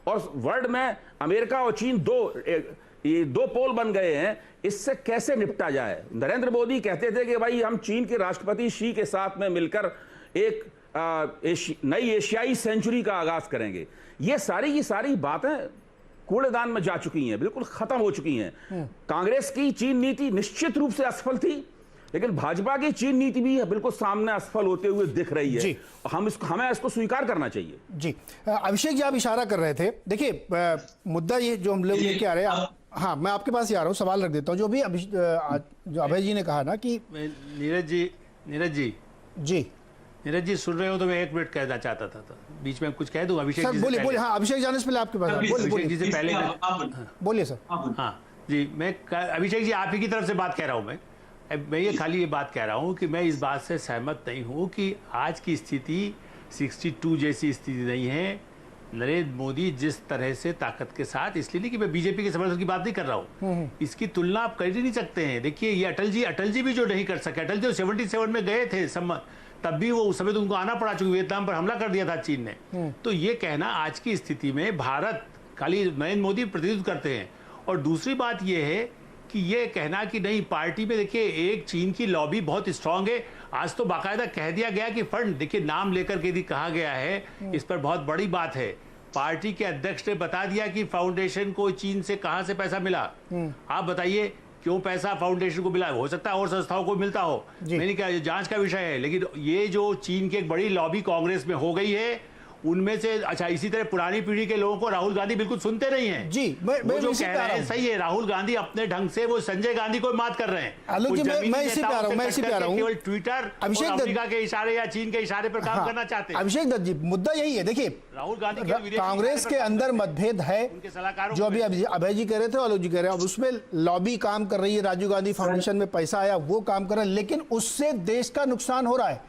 और वर्ल्ड में अमेरिका और चीन दो पोल बन गए हैं, इससे कैसे निपटा जाए। नरेंद्र मोदी कहते थे कि भाई हम चीन के राष्ट्रपति शी के साथ में मिलकर एक नई एशियाई सेंचुरी का आगाज करेंगे। ये सारी की सारी बातें कूड़ेदान में जा चुकी हैं, बिल्कुल खत्म हो चुकी हैं। कांग्रेस की चीन नीति निश्चित रूप से असफल थी, लेकिन भाजपा की चीन नीति भी बिल्कुल सामने असफल होते हुए दिख रही है। हमें इसको स्वीकार करना चाहिए। जी अभिषेक जी, आप इशारा कर रहे थे, देखिए मुद्दा ये जो हम लोग लेके आ रहे हैं, हाँ मैं आपके पास ही आ रहा हूँ, सवाल रख देता हूँ। जो भी जो अभय जी ने कहा ना कि नीरज जी जी नीरज जी सुन रहे हो तो मैं 1 मिनट कहना चाहता था, बीच में कुछ कह दूं अभिषेक सर जी से बोलिए पहले? बोलिए, हाँ अभिषेक जाने से पहले आपके पास अभिषेक जी से पहले बोलिए सर। हाँ जी, मैं अभिषेक जी आप ही की तरफ से बात कह रहा हूँ। मैं ये खाली ये बात कह रहा हूँ कि मैं इस बात से सहमत नहीं हूँ कि आज की स्थिति 62 जैसी स्थिति नहीं है। नरेंद्र मोदी जिस तरह से ताकत के साथ, इसलिए नहीं कि मैं बीजेपी के समर्थन की बात नहीं कर रहा हूँ, इसकी तुलना आप कर ही नहीं सकते हैं। देखिए ये अटल जी भी जो नहीं कर सके, अटल जी 77 में गए थे तब भी वो उस समय तो उनको आना पड़ा, चूंकि वियतनाम पर हमला कर दिया था चीन ने। तो ये कहना आज की स्थिति में भारत खाली नरेंद्र मोदी प्रतिनिधित्व करते हैं। और दूसरी बात ये है कि ये कहना कि नहीं पार्टी में, देखिए एक चीन की लॉबी बहुत स्ट्रांग है। आज तो बाकायदा कह दिया गया कि फंड, देखिए नाम लेकर के भी कहा गया है, इस पर बहुत बड़ी बात है। पार्टी के अध्यक्ष ने बता दिया कि फाउंडेशन को चीन से कहां से पैसा मिला। आप बताइए क्यों पैसा फाउंडेशन को मिला? हो सकता है और संस्थाओं को मिलता हो, मैंने कहा जांच का विषय है। लेकिन ये जो चीन की एक बड़ी लॉबी कांग्रेस में हो गई है, उनमें से अच्छा इसी तरह पुरानी पीढ़ी के लोगों को राहुल गांधी बिल्कुल सुनते नहीं हैं जी। वो जो कह रहे हैं सही है, राहुल गांधी अपने ढंग से वो संजय गांधी को मात कर रहे हैं। आलोक जी मैं इसी पे आ रहा हूँ, केवल ट्विटर और अमेरिका के इशारे या चीन के इशारे पर काम करना चाहते हैं। अभिषेक दत्त जी मुद्दा यही है, देखिए राहुल गांधी कांग्रेस के अंदर मतभेद है, जो अभी अभय जी कह रहे थे, आलोक जी कह रहे हैं, अब उसमें लॉबी काम कर रही है, राजीव गांधी फाउंडेशन में पैसा आया वो काम कर रहा है, लेकिन उससे देश का नुकसान हो रहा है।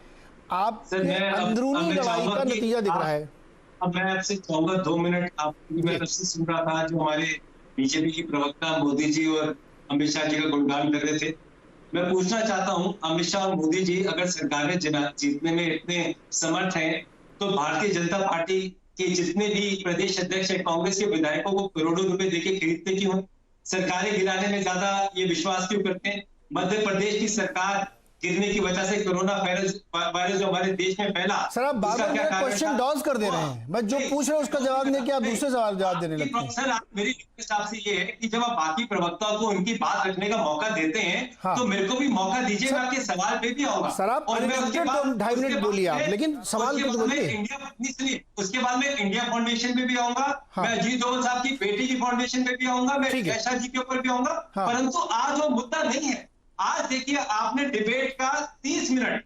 आप अंदरूनी लड़ाई का नतीजा दिख रहा है। अब मैं आपसे चाहूंगा 2 मिनट, मैं आपसे सुन रहा था जो हमारे बीजेपी की प्रवक्ता मोदी जी और अमित शाह जी का गुणगान कर रहे थे। मैं पूछना चाहता हूं अमित शाह और मोदी जी, अगर सरकारें जीतने में इतने समर्थ हैं तो भारतीय जनता पार्टी के जितने भी प्रदेश अध्यक्ष है कांग्रेस के विधायकों को करोड़ों रुपए देके खरीदते क्यों? सरकारें गिराने में ज्यादा ये विश्वास क्यों करते हैं? मध्य प्रदेश की सरकार गिरने की वजह से कोरोना वायरस जो हमारे देश में फैला, सर आप बार बार क्वेश्चन डॉज कर दे रहे हैं। मैं जो पूछ रहा हूं उसका जवाब नहीं किया, आप दूसरे सवाल जवाब देने लगते हैं। सर मेरी रिक्वेस्ट आपसे ये है कि जब आप बाकी प्रवक्ताओं को उनकी बात रखने का मौका देते हैं तो मेरे को भी मौका दीजिए, मैं आपके सवाल पे भी आऊंगा। सर आप 2.5 मिनट बोलिए आप, लेकिन सवाल तो बोलिए। उसके बाद में इंडिया फाउंडेशन पे भी आऊंगा, मैं अजीत डोभाल साहब की बेटी की फाउंडेशन पे भी आऊंगा, मैं जयशाह जी के ऊपर भी आऊंगा। परंतु आज वो मुद्दा नहीं है। आज देखिए आपने डिबेट का 30 मिनट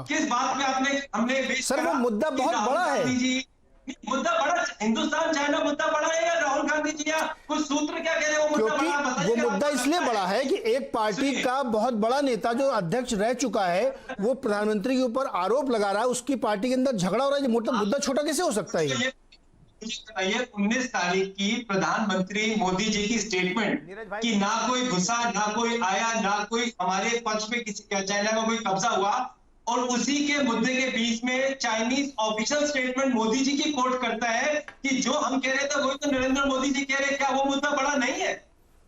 किस बात में हमने सर वो मुद्दा बहुत बड़ा है। मुद्दा बड़ा, हिंदुस्तान चाइना मुद्दा बड़ा है या राहुल गांधी जी या कुछ सूत्र क्या कह रहे हैं? क्योंकि वो मुद्दा इसलिए बड़ा है कि एक पार्टी का बहुत बड़ा नेता जो अध्यक्ष रह चुका है वो प्रधानमंत्री के ऊपर आरोप लगा रहा है, उसकी पार्टी के अंदर झगड़ा हो रहा है। मुद्दा छोटा कैसे हो सकता है? 19 तारीख की प्रधानमंत्री मोदी जी की स्टेटमेंट कि ना कोई घुसा, ना कोई आया, ना कोई हमारे पक्ष में किसी चाइना का कोई कब्जा हुआ, और उसी के मुद्दे के बीच में Chinese official statement Modi ji की कोट करता है कि जो हम कह रहे थे वही तो नरेंद्र मोदी जी कह रहे हैं। क्या वो मुद्दा बड़ा नहीं है?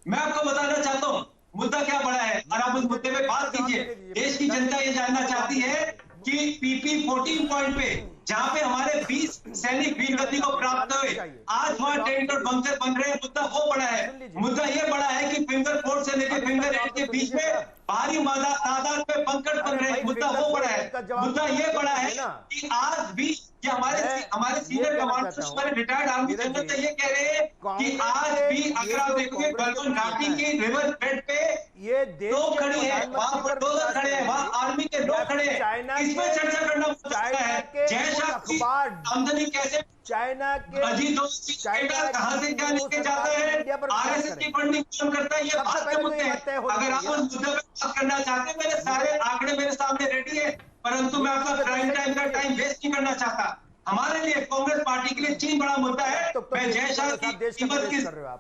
मैं आपको बताना चाहता हूं मुद्दा क्या बड़ा है और आप उस मुद्दे पे बात कीजिए। देश की जनता ये जानना चाहती है कि PP 14 पॉइंट पे जहां पे हमारे 20 सैनिक वीर गति को प्राप्त हुए, आज वहां टेंट और बंकर बन रहे हैं। मुद्दा वो बड़ा है। मुद्दा ये बड़ा है कि फिंगर 4 से लेकर फिंगर 8 के बीच में भारी तादाद में बंकर बन रहे हैं। मुद्दा वो बड़ा है। मुद्दा ये बड़ा है कि आज भी हमारे सीनियर कमांडर्स, हमारे रिटायर्ड आर्मी जनरल ये कह रहे हैं कि आज भी अगर आप देखोगे गलवान घाटी के रिवर बेड पे ये लोग खड़े हैं, वहां पर 2 खड़े हैं, वहां आर्मी के लोग खड़े हैं। इसमें चर्चा करना मुद्दा है। जयशाह की आमदनी कैसे, चाइना के कहां से क्या लेके जाता है, RSS की फंडिंग कौन करता है, ये बात के मुद्दे हैं। अगर आप उस मुद्दे पर बात करना चाहते हैं, मेरे सारे आंकड़े मेरे सामने रेडी है, परंतु मैं आपका प्राइम टाइम का टाइम वेस्ट नहीं करना चाहता। हमारे लिए कांग्रेस पार्टी के लिए चीन बड़ा मुद्दा है। मैं जयशाह की कीमत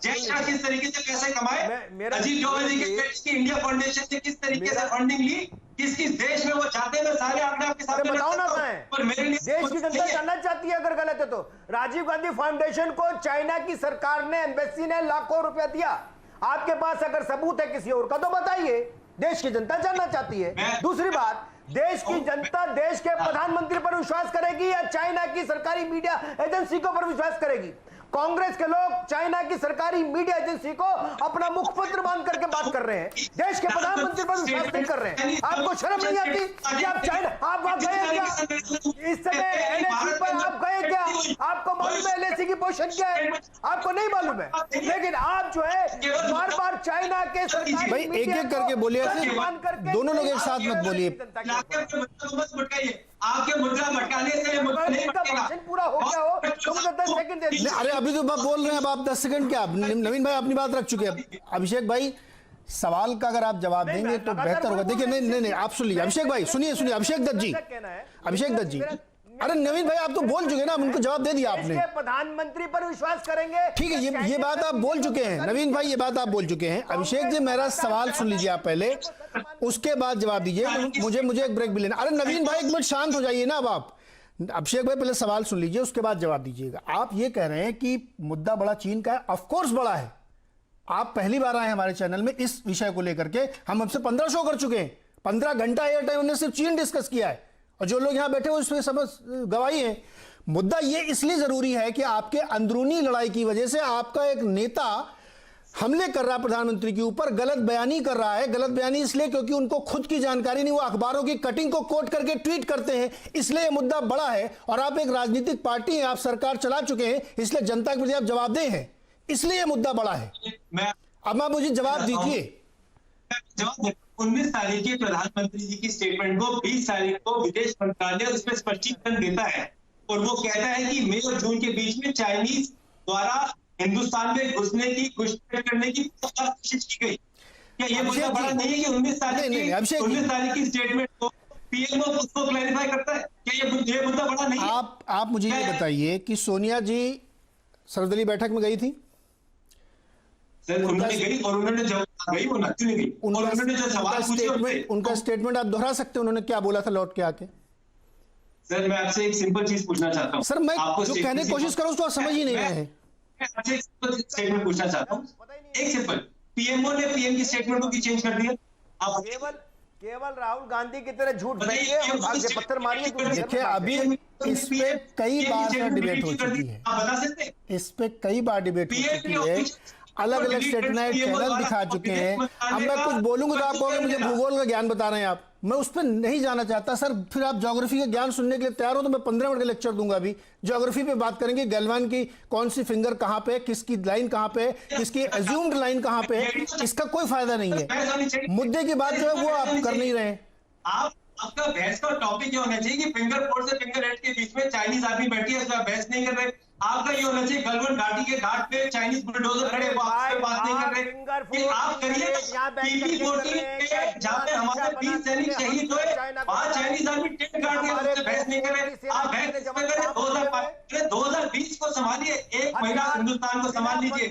जयशाह किस तरीके से पैसे कमाए, अजीत डोभाल जी की इंडिया फाउंडेशन से किस तरीके से फंडिंग ली, किस किस देश में वो जाते हैं, मैं सारे आंकड़े आपके सामने बताओ ना। पर मेरे लिए देश की जनता जानना चाहती है, अगर गलत है तो। राजीव गांधी फाउंडेशन को चाइना की सरकार ने, एम्बेसी ने लाखों रुपया दिया। आपके पास अगर सबूत है किसी और का तो बताइए। देश की जनता जानना चाहती है। दूसरी बात, देश की जनता देश के प्रधानमंत्री पर विश्वास करेगी या चाइना की सरकारी मीडिया एजेंसी को पर विश्वास करेगी? कांग्रेस के लोग चाइना की सरकारी मीडिया एजेंसी को अपना मुखपत्र मान करके बात कर रहे हैं, देश के प्रधानमंत्री पर विश्वास नहीं कर रहे हैं। आपको शर्म नहीं आती कि आप चाइना, आप वहां गए क्या? इस समय LAC पर आप गए क्या? आपको मालूम है LAC की पोजीशन क्या है? आपको नहीं मालूम है। लेकिन आप जो है बार बार चाइना के सरकारी भाई एक एक करके बोलिए, दोनों लोग एक साथ मत बोलिए। आपके मुद्दा भटकाने से ये मुद्दा नहीं इनका भटकेगा। भाषण पूरा हो गया हो तो मुझे 10 सेकंड दे दीजिए। अरे अभी तो आप बोल रहे हैं, अब आप 10 सेकंड क्या, नवीन भाई अपनी बात रख चुके हैं। अभिषेक भाई सवाल का अगर आप जवाब नहीं, देंगे मैं तो लगातार बेहतर होगा। देखिए नहीं आप सुनिए अभिषेक भाई, सुनिए अभिषेक दत्त जी, अभिषेक दत्त जी, अरे नवीन भाई आप तो बोल चुके हैं ना, उनको जवाब दे दिया आपने। इसके प्रधानमंत्री पर विश्वास करेंगे। ठीक है, ये बात आप बोल चुके हैं नवीन भाई, ये बात आप बोल चुके हैं। अभिषेक जी मेरा सवाल सुन लीजिए आप पहले, उसके बाद जवाब दीजिए। मुझे एक ब्रेक भी लेना। अरे नवीन भाई एक मिनट शांत हो जाइए ना अब आप। अभिषेक भाई पहले सवाल सुन लीजिए, उसके बाद जवाब दीजिएगा। आप ये कह रहे हैं कि मुद्दा बड़ा चीन का है, ऑफकोर्स बड़ा है। आप पहली बार आए हमारे चैनल में इस विषय को लेकर के, हम हमसे 15 शो कर चुके हैं, 15 घंटा एयर टाइम हमने सिर्फ चीन डिस्कस किया है, और जो लोग यहां बैठे हो इसमें समझ गवाही है। मुद्दा ये इसलिए जरूरी है कि आपके अंदरूनी लड़ाई की वजह से आपका एक नेता हमले कर रहा है प्रधानमंत्री के ऊपर, गलत बयानी कर रहा है। गलत बयानी इसलिए क्योंकि उनको खुद की जानकारी नहीं, वो अखबारों की कटिंग को कोट करके ट्वीट करते हैं, इसलिए यह मुद्दा बड़ा है। और आप एक राजनीतिक पार्टी हैं, आप सरकार चला चुके हैं, इसलिए जनता के प्रति आप जवाबदेह हैं, इसलिए यह मुद्दा बड़ा है। अब आप मुझे जवाब दीजिए। जवाब 19 तारीख के प्रधानमंत्री जी की स्टेटमेंट को 20 तारीख को विदेश मंत्रालय उसमें स्पष्टीकरण देता है, और वो कहता है कि मई और जून के बीच में चाइनीज द्वारा हिंदुस्तान में घुसने की घुसपैठ करने की कोशिश की गई। क्या ये मुद्दा बड़ा नहीं है कि 19 तारीख की स्टेटमेंट को पीएमओ उसको क्लैरिफाई करता है? क्या ये मुद्दा बड़ा नहीं है? आप मुझे ये बताइए कि सोनिया जी सर्वदलीय बैठक में गई थी? सर उन्होंने गई और उन्होंने जब गई वो नक्की नहीं गई, और उन्होंने जो सवाल पूछे उनका स्टेटमेंट आप दोहरा सकते हैं, उन्होंने क्या बोला था लौट के आके? सर मैं आपसे एक सिंपल चीज पूछना चाहता हूँ सर, मैं जो कहने की कोशिश करूं उसको आप समझ ही नहीं रहे हैं। मैं आपसे एक सिंपल स्टेटमेंट पूछना चाहता हूँ, एक सिंपल। पीएमओ ने पीएम की स्टेटमेंट को चेंज कर दिया। आप केवल राहुल गांधी की तरह झूठ बोलिए और भाग के पत्थर मारिए। देखिए अभी इस पे कई बार का डिबेट हो चुकी है, आप बता सकते हैं? इस पे कई बार डिबेट हो चुकी है, अलग अलग सेटेलाइट चैनल दिखा चुके हैं। अब मैं कुछ बोलूंगा तो आप कहोगे मुझे भूगोल का ज्ञान बता रहे हैं आप, मैं उस पर नहीं जाना चाहता सर। फिर आप ज्योग्राफी का ज्ञान सुनने के लिए तैयार हो तो मैं 15 मिनट का लेक्चर दूंगा। अभी ज्योग्राफी पे बात करेंगे, गैल्वान की कौन सी फिंगर कहां पे है, किसकी लाइन कहां पे है, किसकी एज्यूम्ड लाइन कहां पे है, इसका कोई फायदा नहीं है। मुद्दे की बात जो है वो आप कर नहीं रहे। आपका बहस का टॉपिक ये होना चाहिए कि फिंगर 4 से फिंगर 8 के बीच में चाइनीज आदमी बैठी है, उसमें बहस नहीं कर रहे। आपका ये होना चाहिए गलवान घाटी के घाट पे चाइनीज बुलडोजर खड़े, वो आपसे बात नहीं कर रहे कि आप करिए। PP-14 पे जहाँ पे हमारे 20 सैनिक शहीद हुए, वहाँ चाइनीज आदमी टेंट गाड़ के उससे बहस नहीं कर रहे। आप बहस इस पे करें। 2020 को संभालिए, एक महीना हिंदुस्तान को संभाल लीजिए।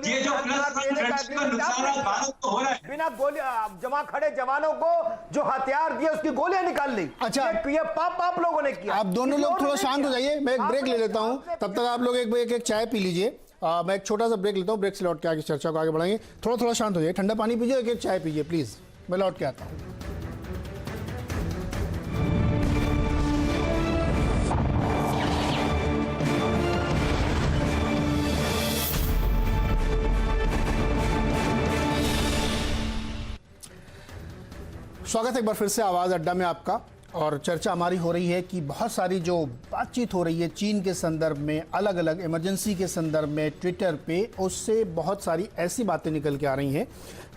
ये जो प्लस का नुकसान भारत को हो रहा है, बिना गोली जमा खड़े जवानों को जो हथियार दिए उसकी गोलियां निकाल ली। अच्छा, ये पाप आप लोगों ने किया। आप दोनों लोग थोड़ा शांत हो जाइए, मैं एक ब्रेक ले लेता हूं, तब तक आप लोग एक चाय पी लीजिए। मैं एक छोटा सा ब्रेक लेता हूं, ब्रेक से लौट के आगे चर्चा को आगे बढ़ाएंगे। थोड़ा शांत हो जाइए, ठंडा पानी पीजिए, एक चाय पीजिए प्लीज, मैं लौट के आता हूं। स्वागत है एक बार फिर से आवाज अड्डा में आपका, और चर्चा हमारी हो रही है कि बहुत सारी जो बातचीत हो रही है चीन के संदर्भ में, अलग अलग इमरजेंसी के संदर्भ में, ट्विटर पे, उससे बहुत सारी ऐसी बातें निकल के आ रही हैं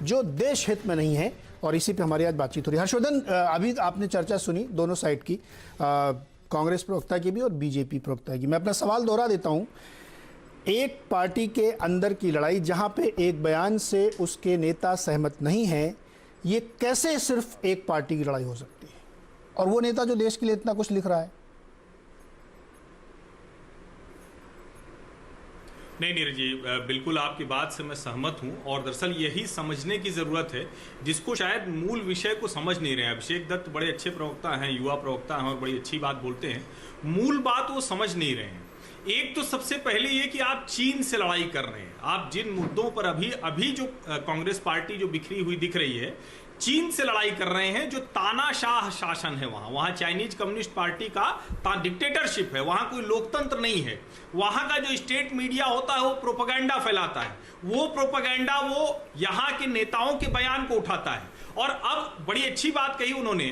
जो देश हित में नहीं है, और इसी पे हमारी आज बातचीत हो रही है। हर्षवर्धन, अभी आपने चर्चा सुनी दोनों साइड की, कांग्रेस प्रवक्ता की भी और बीजेपी प्रवक्ता की। मैं अपना सवाल दोहरा देता हूँ। एक पार्टी के अंदर की लड़ाई जहाँ पे एक बयान से उसके नेता सहमत नहीं है, ये कैसे सिर्फ एक पार्टी की लड़ाई हो सकती है, और वो नेता जो देश के लिए इतना कुछ लिख रहा है? नहीं नीरज जी, बिल्कुल आपकी बात से मैं सहमत हूं, और दरअसल यही समझने की ज़रूरत है जिसको शायद मूल विषय को समझ नहीं रहे हैं। अभिषेक दत्त बड़े अच्छे प्रवक्ता हैं, युवा प्रवक्ता हैं और बड़ी अच्छी बात बोलते हैं, मूल बात वो समझ नहीं रहे हैं। एक तो सबसे पहले ये कि आप चीन से लड़ाई कर रहे हैं। आप जिन मुद्दों पर अभी जो कांग्रेस पार्टी जो बिखरी हुई दिख रही है, चीन से लड़ाई कर रहे हैं, जो तानाशाह शासन है वहां चाइनीज कम्युनिस्ट पार्टी का डिक्टेटरशिप है, वहां कोई लोकतंत्र नहीं है। वहां का जो स्टेट मीडिया होता है वो प्रोपेगेंडा फैलाता है, वो प्रोपेगेंडा वो यहाँ के नेताओं के बयान को उठाता है। और अब बड़ी अच्छी बात कही उन्होंने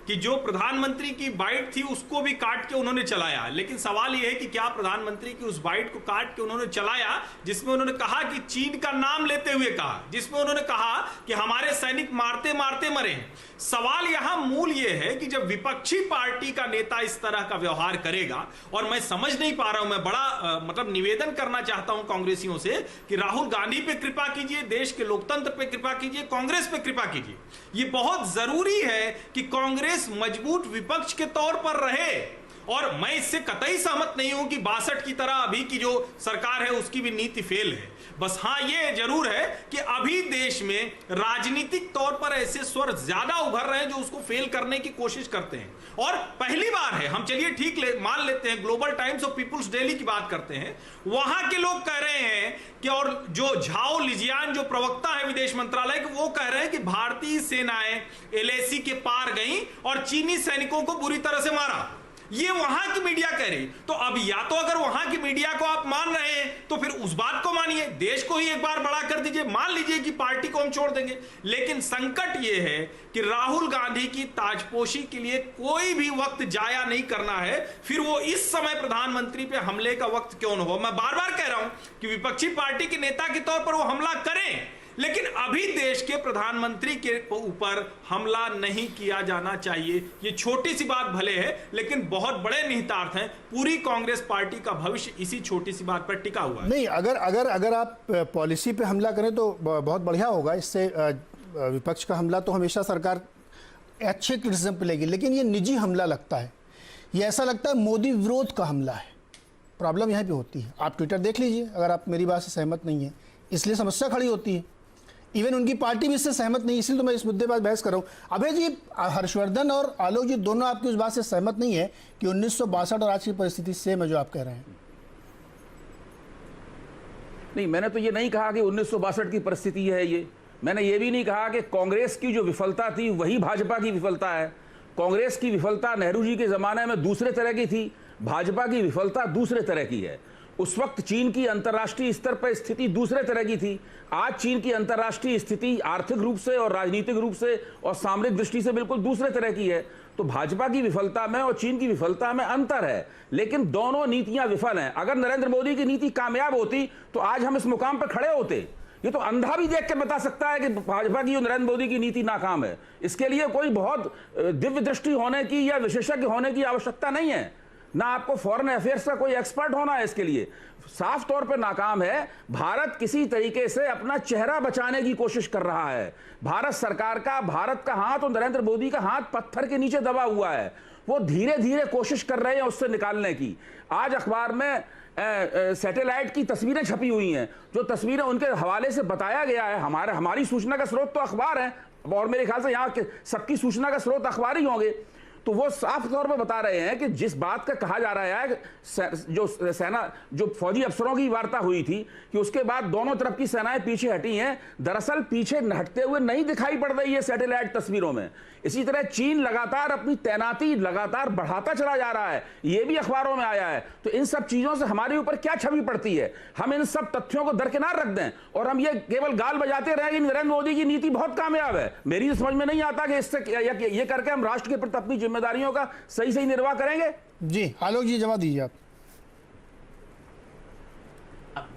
कि जो प्रधानमंत्री की बाइट थी उसको भी काट के उन्होंने चलाया। लेकिन सवाल यह है कि क्या प्रधानमंत्री की उस बाइट को काट के उन्होंने चलाया जिसमें उन्होंने कहा कि चीन का नाम लेते हुए कहा, जिसमें उन्होंने कहा कि हमारे सैनिक मारते मारते मरे हैं। सवाल यहां मूल यह है कि जब विपक्षी पार्टी का नेता इस तरह का व्यवहार करेगा, और मैं समझ नहीं पा रहा हूं, मैं बड़ा मतलब निवेदन करना चाहता हूं कांग्रेसियों से कि राहुल गांधी पे कृपा कीजिए, देश के लोकतंत्र पे कृपा कीजिए, कांग्रेस पे कृपा कीजिए। ये बहुत जरूरी है कि कांग्रेस मजबूत विपक्ष के तौर पर रहे। और मैं इससे कतई सहमत नहीं हूं कि 62 की तरह अभी की जो सरकार है उसकी भी नीति फेल है। बस हाँ, ये जरूर है कि अभी देश में राजनीतिक तौर पर ऐसे स्वर ज्यादा उभर रहे हैं जो उसको फेल करने की कोशिश करते हैं। और पहली बार है, हम चलिए ठीक मान लेते हैं, ग्लोबल टाइम्स और पीपुल्स डेली की बात करते हैं, वहां के लोग कह रहे हैं कि, और जो झाओ लिजियान जो प्रवक्ता है विदेश मंत्रालय के, वो कह रहे हैं कि भारतीय सेनाएं एलएसी के पार गई और चीनी सैनिकों को बुरी तरह से मारा। ये वहां की मीडिया कह रही। तो अब या तो अगर वहां की मीडिया को आप मान रहे हैं तो फिर उस बात को मानिए, देश को ही एक बार बड़ा कर दीजिए, मान लीजिए कि पार्टी को हम छोड़ देंगे। लेकिन संकट यह है कि राहुल गांधी की ताजपोशी के लिए कोई भी वक्त जाया नहीं करना है, फिर वो इस समय प्रधानमंत्री पे हमले का वक्त क्यों न हो। मैं बार बार कह रहा हूं कि विपक्षी पार्टी के नेता के तौर पर वो हमला करें, लेकिन अभी देश के प्रधानमंत्री के ऊपर हमला नहीं किया जाना चाहिए। ये छोटी सी बात भले है, लेकिन बहुत बड़े निहितार्थ हैं। पूरी कांग्रेस पार्टी का भविष्य इसी छोटी सी बात पर टिका हुआ है। नहीं, अगर आप पॉलिसी पे हमला करें तो बहुत बढ़िया होगा। इससे विपक्ष का हमला तो हमेशा सरकार अच्छे क्रिटिसिज्म पे लेगी, लेकिन ये निजी हमला लगता है, ये ऐसा लगता है मोदी विरोध का हमला है। प्रॉब्लम यहाँ पे होती है। आप ट्विटर देख लीजिए, अगर आप मेरी बात से सहमत नहीं है, इसलिए समस्या खड़ी होती है। इवन उनकी पार्टी भी इससे सहमत नहीं, इसलिए तो मैं इस मुद्दे पर बहस कर रहा हूँ। अभय जी, हर्षवर्धन और आलोक जी दोनों आपकी उस बात से सहमत नहीं है कि 1962 और आज की परिस्थिति सेम है जो आप कह रहे हैं? नहीं, मैंने तो ये नहीं कहा कि 1962 की परिस्थिति है ये। मैंने ये भी नहीं कहा कि कांग्रेस की जो विफलता थी वही भाजपा की विफलता है। कांग्रेस की विफलता नेहरू जी के ज़माने में दूसरे तरह की थी, भाजपा की विफलता दूसरे तरह की है। उस वक्त चीन की अंतर्राष्ट्रीय स्तर पर स्थिति दूसरे तरह की थी। आज चीन की अंतर्राष्ट्रीय स्थिति आर्थिक रूप से और राजनीतिक रूप से और सामरिक दृष्टि से बिल्कुल दूसरे तरह की है। तो भाजपा की विफलता में और चीन की विफलता में अंतर है, लेकिन दोनों नीतियां विफल हैं। अगर नरेंद्र मोदी की नीति कामयाब होती तो आज हम इस मुकाम पर खड़े होते। ये तो अंधा भी देख के बता सकता है कि भाजपा की और नरेंद्र मोदी की नीति नाकाम है। इसके लिए कोई बहुत दिव्य दृष्टि होने की या विशेषज्ञ होने की आवश्यकता नहीं है, ना आपको फॉरेन अफेयर्स का कोई एक्सपर्ट होना है इसके लिए। साफ तौर पर नाकाम है। भारत किसी तरीके से अपना चेहरा बचाने की कोशिश कर रहा है। भारत सरकार का, भारत का हाथ और नरेंद्र मोदी का हाथ पत्थर के नीचे दबा हुआ है। वो धीरे धीरे कोशिश कर रहे हैं उससे निकालने की। आज अखबार में सैटेलाइट की तस्वीरें छपी हुई हैं, जो तस्वीरें उनके हवाले से बताया गया है। हमारी सूचना का स्रोत तो अखबार है, और मेरे ख्याल से यहाँ सबकी सूचना का स्रोत अखबार ही होंगे। तो वो साफ तौर पर बता रहे हैं कि जिस बात का कहा जा रहा है, जो फौजी अफसरों की वार्ता हुई थी कि उसके बाद दोनों तरफ की सेनाएं पीछे हटी हैं, दरअसल पीछे हटते हुए नहीं दिखाई पड़ रही है सैटेलाइट तस्वीरों में। इसी तरह चीन लगातार अपनी तैनाती लगातार बढ़ाता चला जा रहा है, ये भी अखबारों में आया है। तो इन सब चीजों से हमारे ऊपर क्या छवि पड़ती है? हम इन सब तथ्यों को दरकिनार रख दें और हम ये केवल गाल बजाते रहे कि नरेंद्र मोदी की नीति बहुत कामयाब है। मेरी तो समझ में नहीं आता कि इससे ये करके हम राष्ट्र के प्रति अपनी जिम्मेदारियों का सही निर्वाह करेंगे। जी आलोक जी, जवाब दीजिए आप।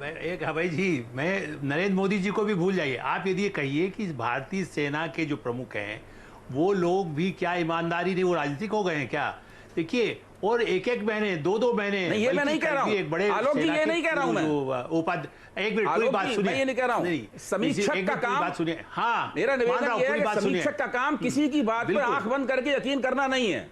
एक भाई जी, मैं नरेंद्र मोदी जी को भी भूल जाइए। आप यदि ये कहिए कि भारतीय सेना के जो प्रमुख हैं वो लोग भी क्या ईमानदारी नहीं, वो राजनीतिक हो गए हैं क्या? देखिए, और एक महीने, दो महीने, नहीं, ये मैं नहीं कह रहा हूं। एक बड़े आलोक जी, ये नहीं कह रहा हूं मैं। एक मिनट, पूरी बात सुनिए। मैं ये नहीं कह रहा हूं। समीक्षक का काम, बात सुनिए। हाँ, मेरा निवेदन ये है कि समीक्षक का काम किसी की बात पर आंख बंद करके यकीन करना नहीं है।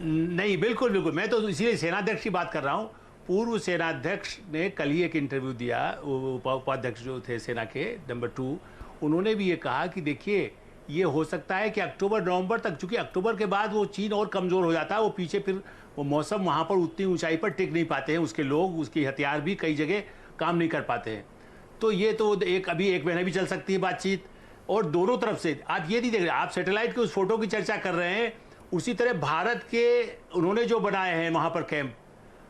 नहीं, बिल्कुल, मैं तो इसीलिए सेनाध्यक्ष की बात कर रहा हूं। पूर्व सेनाध्यक्ष ने कल ही एक इंटरव्यू दिया, उपाध्यक्ष जो थे सेना के नंबर 2, उन्होंने भी ये कहा कि देखिए, ये हो सकता है कि अक्टूबर नवंबर तक, चूंकि अक्टूबर के बाद वो चीन और कमज़ोर हो जाता है, वो पीछे फिर वो मौसम वहाँ पर उतनी ऊंचाई पर टिक नहीं पाते हैं, उसके लोग, उसकी हथियार भी कई जगह काम नहीं कर पाते हैं। तो ये तो अभी एक महीना भी चल सकती है बातचीत। और दोनों तरफ से आप ये नहीं देख रहे, आप सैटेलाइट के उस फोटो की चर्चा कर रहे हैं, उसी तरह भारत के उन्होंने जो बनाए हैं वहाँ पर कैंप,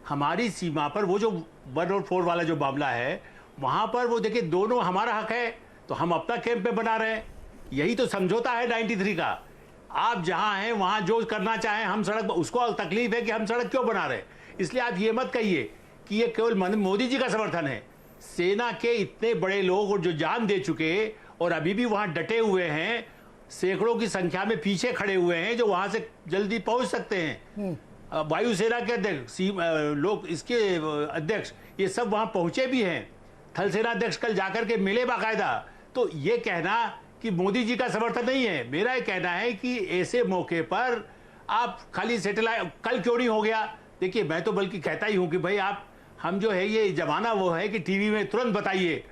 हमारी सीमा पर वो जो 1 और 4 वाला जो मामला है, वहाँ पर वो देखिए, दोनों हमारा हक है तो हम अपना कैंप में बना रहे हैं। यही तो समझौता है 93 का। आप जहां हैं वहां जो करना चाहें, हम सड़क, उसको तकलीफ है कि हम सड़क क्यों बना रहे हैं। इसलिए आप ये मत कहिए कि ये केवल मोदी जी का समर्थन है। सेना के इतने बड़े लोग और जो जान दे चुके और अभी भी वहां डटे हुए हैं, सैकड़ों की संख्या में पीछे खड़े हुए हैं, जो वहां से जल्दी पहुंच सकते हैं। वायुसेना के अध्यक्ष, लोग इसके अध्यक्ष, ये सब वहां पहुंचे भी हैं। थल सेना अध्यक्ष कल जाकर के मिले बाकायदा। तो ये कहना कि मोदी जी का समर्थन नहीं है, मेरा ये कहना है कि ऐसे मौके पर आप खाली सेटेलाइट, कल क्यों नहीं हो गया। देखिए मैं तो बल्कि कहता ही हूं कि भाई हम जो है, ये जमाना वो है कि टीवी में तुरंत बताइए।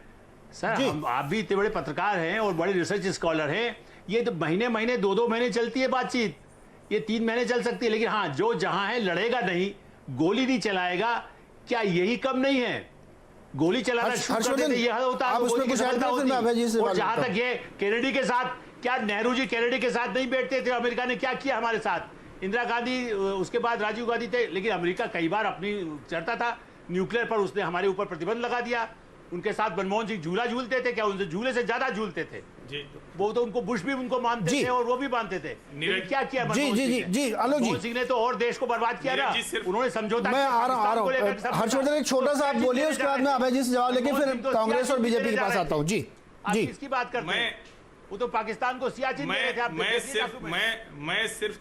सर आप भी इतने बड़े पत्रकार हैं और बड़े रिसर्च स्कॉलर हैं, ये तो महीने महीने 2-2 महीने चलती है बातचीत, ये 3 महीने चल सकती है। लेकिन हाँ, जो जहां है लड़ेगा नहीं, गोली नहीं चलाएगा, क्या यही कम नहीं है। गोली चलाना शुरू कर देते, ये होता है। और जहां तक ये केनेडी के साथ, क्या नेहरू जी केनेडी के साथ नहीं बैठते थे? अमेरिका ने क्या किया हमारे साथ? इंदिरा गांधी, उसके बाद राजीव गांधी थे। लेकिन अमेरिका कई बार अपनी चढ़ता था न्यूक्लियर पर, उसने हमारे ऊपर प्रतिबंध लगा दिया। उनके साथ मनमोहन सिंह झूला झूलते थे, क्या उनसे झूले से ज्यादा झूलते थे जी। वो तो उनको बुश भी उनको मानते थे और वो भी मानते थे। क्या किया मनमोहन सिंह ने? तो और देश को बर्बाद किया ना। उन्होंने समझौता। मैं आ रहा हूं हर्षवर्धन, एक छोटा सा आप बोलिए, उसके बाद मैं अभय जी से जवाब लेके फिर कांग्रेस और बीजेपी के पास आता हूं। जी जी, किसकी बात करते हैं? वो तो पाकिस्तान को सियाचिन दे रहे थे। मैं सिर्फ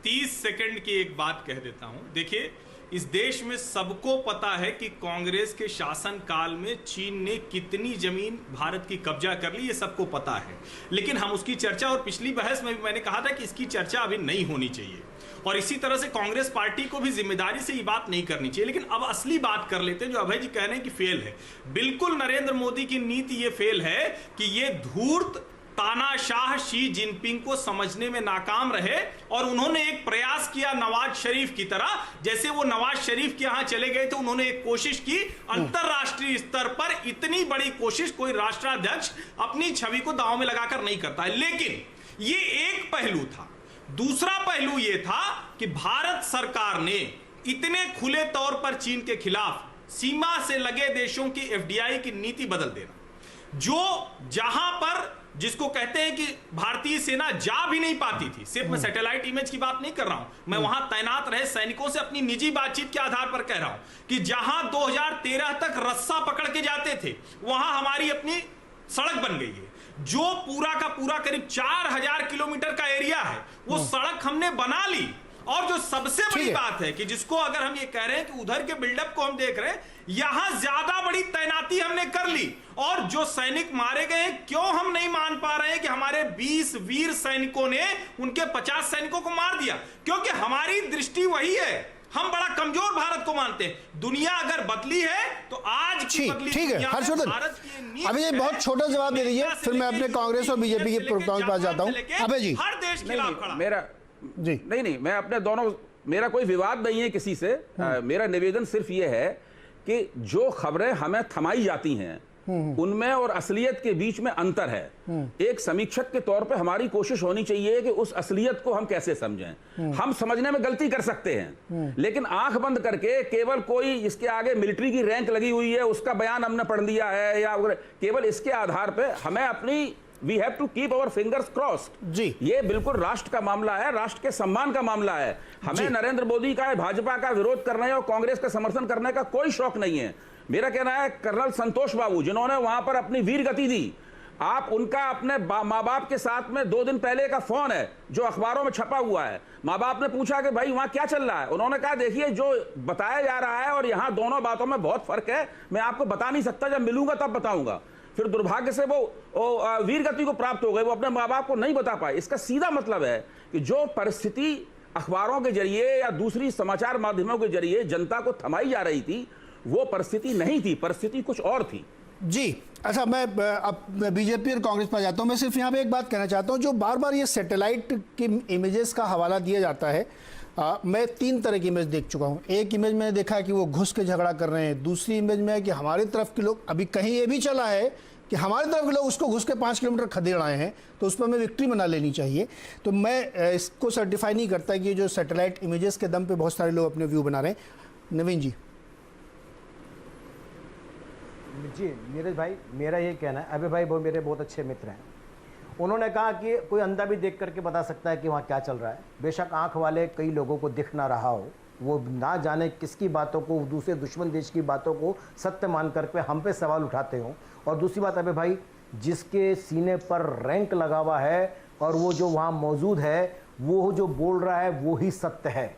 30 सेकंड की एक बात कह देता हूं। देखिए, इस देश में सबको पता है कि कांग्रेस के शासन काल में चीन ने कितनी जमीन भारत की कब्जा कर ली, ये सबको पता है। लेकिन हम उसकी चर्चा, और पिछली बहस में भी मैंने कहा था कि इसकी चर्चा अभी नहीं होनी चाहिए, और इसी तरह से कांग्रेस पार्टी को भी जिम्मेदारी से ये बात नहीं करनी चाहिए। लेकिन अब असली बात कर लेते हैं, जो अभय जी कह रहे हैं कि फेल है। बिल्कुल नरेंद्र मोदी की नीति ये फेल है कि ये धूर्त तानाशाह शी जिनपिंग को समझने में नाकाम रहे, और उन्होंने एक प्रयास किया नवाज शरीफ की तरह। जैसे वो नवाज शरीफ के यहां चले गए तो उन्होंने एक कोशिश की अंतरराष्ट्रीय स्तर पर। इतनी बड़ी कोशिश कोई राष्ट्राध्यक्ष अपनी छवि को दांव में लगाकर नहीं करता है। लेकिन ये एक पहलू था। दूसरा पहलू ये था कि भारत सरकार ने इतने खुले तौर पर चीन के खिलाफ सीमा से लगे देशों की एफडीआई की नीति बदल देना, जो जहां पर जिसको कहते हैं कि भारतीय सेना जा भी नहीं पाती थी। सिर्फ मैं सैटेलाइट इमेज की बात नहीं कर रहा हूं, मैं वहां तैनात रहे सैनिकों से अपनी निजी बातचीत के आधार पर कह रहा हूं कि जहां 2013 तक रस्सा पकड़ के जाते थे, वहां हमारी अपनी सड़क बन गई है। जो पूरा का पूरा करीब 4000 किलोमीटर का एरिया है, वो सड़क हमने बना ली। और जो सबसे बड़ी बात है कि जिसको अगर हम ये कह रहे हैं कि उधर के बिल्डअप को हम देख रहे हैं, यहां ज्यादा बड़ी तैनाती हमने कर ली। और जो सैनिक मारे गए, क्यों हम नहीं मान पा रहे हैं कि हमारे 20 वीर सैनिकों ने उनके 50 सैनिकों को मार दिया? क्योंकि हमारी दृष्टि वही है, हम बड़ा कमजोर भारत को मानते हैं। दुनिया अगर बदली है तो आज की बदली ठीक है हर्षवर्धन, अभी ये बहुत छोटा जवाब दे दीजिए, फिर मैं अपने कांग्रेस और बीजेपी के प्रवक्ताओं के पास जाता हूं। अभय जी, हर देश के खिलाफ खड़ा। मेरा जी नहीं, मैं अपने दोनों, मेरा कोई विवाद नहीं है किसी से। मेरा निवेदन सिर्फ ये है कि जो खबरें हमें थमाई जाती हैं उनमें और असलियत के बीच में अंतर है। एक समीक्षक के तौर पे हमारी कोशिश होनी चाहिए कि उस असलियत को हम कैसे समझें। हम समझने में गलती कर सकते हैं, लेकिन आंख बंद करके केवल कोई इसके आगे मिलिट्री की रैंक लगी हुई है उसका बयान हमने पढ़ लिया है, या केवल इसके आधार पे हमें अपनी We have to keep our fingers crossed। जी, ये बिल्कुल राष्ट्र का मामला है, राष्ट्र के सम्मान का मामला है। हमें नरेंद्र मोदी का, भाजपा का विरोध करने और कांग्रेस का समर्थन करने का कोई शौक नहीं है। मेरा कहना है कर्नल संतोष बाबू जिन्होंने वहां पर अपनी वीर गति दी, आप उनका अपने माँ बाप के साथ में 2 दिन पहले का फोन है जो अखबारों में छपा हुआ है। माँ बाप ने पूछा कि भाई वहां क्या चल रहा है, उन्होंने कहा देखिए जो बताया जा रहा है और यहाँ दोनों बातों में बहुत फर्क है, मैं आपको बता नहीं सकता, जब मिलूंगा तब बताऊंगा। फिर दुर्भाग्य से वो वीर गति को प्राप्त हो गए, वो अपने माँ बाप को नहीं बता पाए। इसका सीधा मतलब है कि जो परिस्थिति अखबारों के जरिए या दूसरी समाचार माध्यमों के जरिए जनता को थमाई जा रही थी, वो परिस्थिति नहीं थी, परिस्थिति कुछ और थी। जी अच्छा, मैं अब बीजेपी और कांग्रेस पर जाता हूं। मैं सिर्फ यहाँ पे एक बात कहना चाहता हूं, जो बार बार ये सैटेलाइट की इमेजेस का हवाला दिया जाता है, मैं 3 तरह की इमेज देख चुका हूं। एक इमेज मैंने देखा कि वो घुस के झगड़ा कर रहे हैं, दूसरी इमेज में है कि हमारी तरफ के लोग, अभी कहीं ये भी चला है कि हमारी तरफ के लोग उसको घुस के 5 किलोमीटर खदेड़ आए हैं, तो उस पर हमें विक्ट्री मना लेनी चाहिए। तो मैं इसको सर्टिफाई नहीं करता कि जो सैटेलाइट इमेजेस के दम पे बहुत सारे लोग अपने व्यू बना रहे हैं। नवीन जी। जी नीरज भाई, मेरा ये कहना है, अभय भाई वो मेरे बहुत अच्छे मित्र हैं उन्होंने कहा कि कोई अंधा भी देख करके बता सकता है कि वहाँ क्या चल रहा है। बेशक आंख वाले कई लोगों को दिख ना रहा हो, वो ना जाने किसकी बातों को, दूसरे दुश्मन देश की बातों को सत्य मान करके हम पे सवाल उठाते हो। और दूसरी बात अबे भाई, जिसके सीने पर रैंक लगा हुआ है और वो जो वहाँ मौजूद है, वो जो बोल रहा है वो ही सत्य है।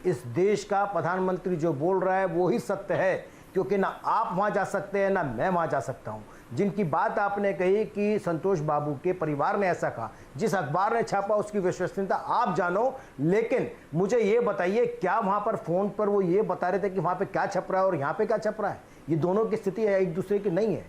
इस देश का प्रधानमंत्री जो बोल रहा है वो ही सत्य है, क्योंकि ना आप वहाँ जा सकते हैं ना मैं वहाँ जा सकता हूँ। जिनकी बात आपने कही कि संतोष बाबू के परिवार ने ऐसा कहा, जिस अखबार ने छापा उसकी विश्वसनीयता आप जानो, लेकिन मुझे ये बताइए क्या वहाँ पर फ़ोन पर वो ये बता रहे थे कि वहाँ पे क्या छप रहा है और यहाँ पे क्या छप रहा है? ये दोनों की स्थिति एक दूसरे की नहीं है।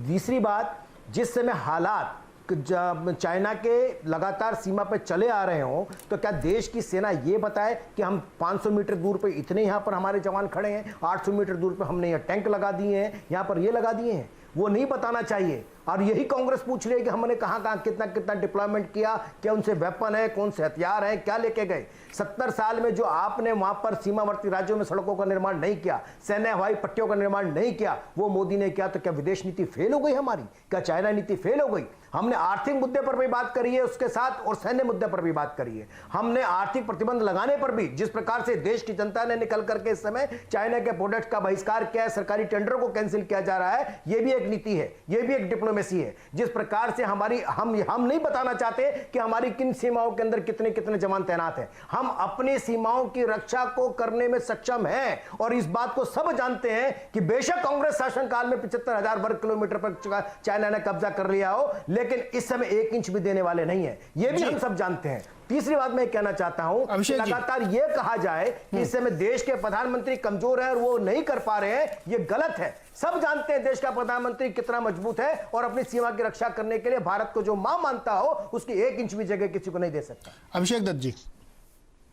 तीसरी बात, जिस समय हालात चाइना के लगातार सीमा पे चले आ रहे हो, तो क्या देश की सेना ये बताए कि हम 500 मीटर दूर पे इतने यहाँ पर हमारे जवान खड़े हैं, 800 मीटर दूर पे हमने ये टैंक लगा दिए हैं, यहाँ पर ये लगा दिए हैं? वो नहीं बताना चाहिए। और यही कांग्रेस पूछ रही है कि हमने कहाँ कहाँ कितना कितना डिप्लॉयमेंट किया, क्या उनसे वेपन है, कौन से हथियार हैं, क्या लेके गए। 70 साल में जो आपने वहां पर सीमावर्ती राज्यों में सड़कों का निर्माण नहीं किया, सैन्य हवाई पट्टियों का निर्माण नहीं किया, वो मोदी ने किया। तो क्या विदेश नीति फेल हो गई हमारी? क्या चाइना नीति फेल हो गई? हमने आर्थिक मुद्दे पर भी बात करी है उसके साथ, और सैन्य मुद्दे पर भी बात करी है। हमने आर्थिक प्रतिबंध लगाने पर भी, जिस प्रकार से देश की जनता ने निकल करके इस समय चाइना के प्रोडक्ट का बहिष्कार किया है, सरकारी टेंडरों को कैंसिल किया जा रहा है, यह भी एक नीति है, यह भी एक डिप्लोमेसी है। जिस प्रकार से हमारी हम नहीं बताना चाहते कि हमारी किन सीमाओं के अंदर कितने कितने जवान तैनात हैं। हम अपनी सीमाओं की रक्षा को करने में सक्षम हैं, और इस बात को सब जानते हैं कि बेशक कांग्रेस शासनकाल में 75,000 वर्ग किलोमीटर पर चाइना ने कब्जा कर लिया हो, लेकिन इस समय 1 इंच भी देने वाले नहीं है, यह भी हम सब जानते हैं। तीसरी बात मैं कहना चाहता हूं, लगातार यह कहा जाए कि इस समय देश के प्रधानमंत्री कमजोर है और वो नहीं कर पा रहे हैं, यह गलत है। सब जानते हैं देश का प्रधानमंत्री कितना मजबूत है, और अपनी सीमा की रक्षा करने के लिए भारत को जो मां मानता हो, उसकी 1 इंच भी जगह किसी को नहीं दे सकता। अभिषेक दत्त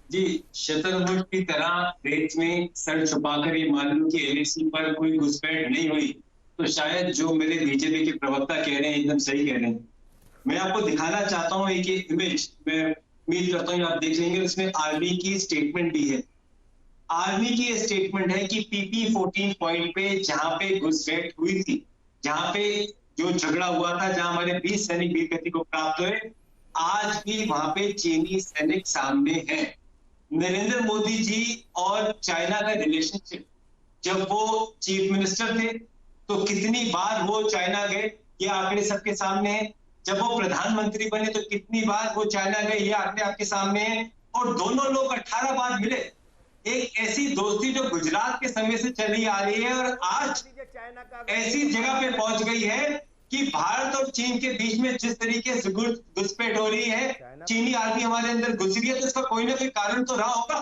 जी, शतरंज की तरह रेत में सर छुपाकर ये मान लो कि एलएसी पर कोई घुसपैठ नहीं हुई, तो शायद जो मेरे बीजेपी के प्रवक्ता कह रहे हैं एकदम सही कह रहे हैं। मैं आपको दिखाना चाहता हूं एक इमेज, मैं उम्मीद करता हूं आप देख लेंगे। उसमें आर्मी की स्टेटमेंट भी है। आर्मी की ये स्टेटमेंट है कि PP 14 पॉइंट पे जहां पे घुसपैठ हुई थी, जहां पे जो झगड़ा हुआ था, जहां हमारे 20 सैनिक वीरगति को प्राप्त हुए, आज भी वहां पे चीनी सैनिक सामने हैं। नरेंद्र मोदी जी और चाइना का रिलेशनशिप, जब वो चीफ मिनिस्टर थे तो कितनी बार वो चाइना गए, ये आंकड़े सबके सामने हैं। जब वो प्रधानमंत्री बने तो कितनी बार वो चाइना गए, ये आंकड़े आपके सामने हैं। और दोनों लोग 18 बार मिले। एक ऐसी दोस्ती जो गुजरात के समय से चली आ रही है, और आज ऐसी जगह पे पहुंच गई है कि भारत और चीन के बीच में जिस तरीके से घुसपैठ हो रही है, चीनी आर्मी हमारे अंदर घुस रही है, तो इसका कोई ना कोई कारण तो रहा होगा।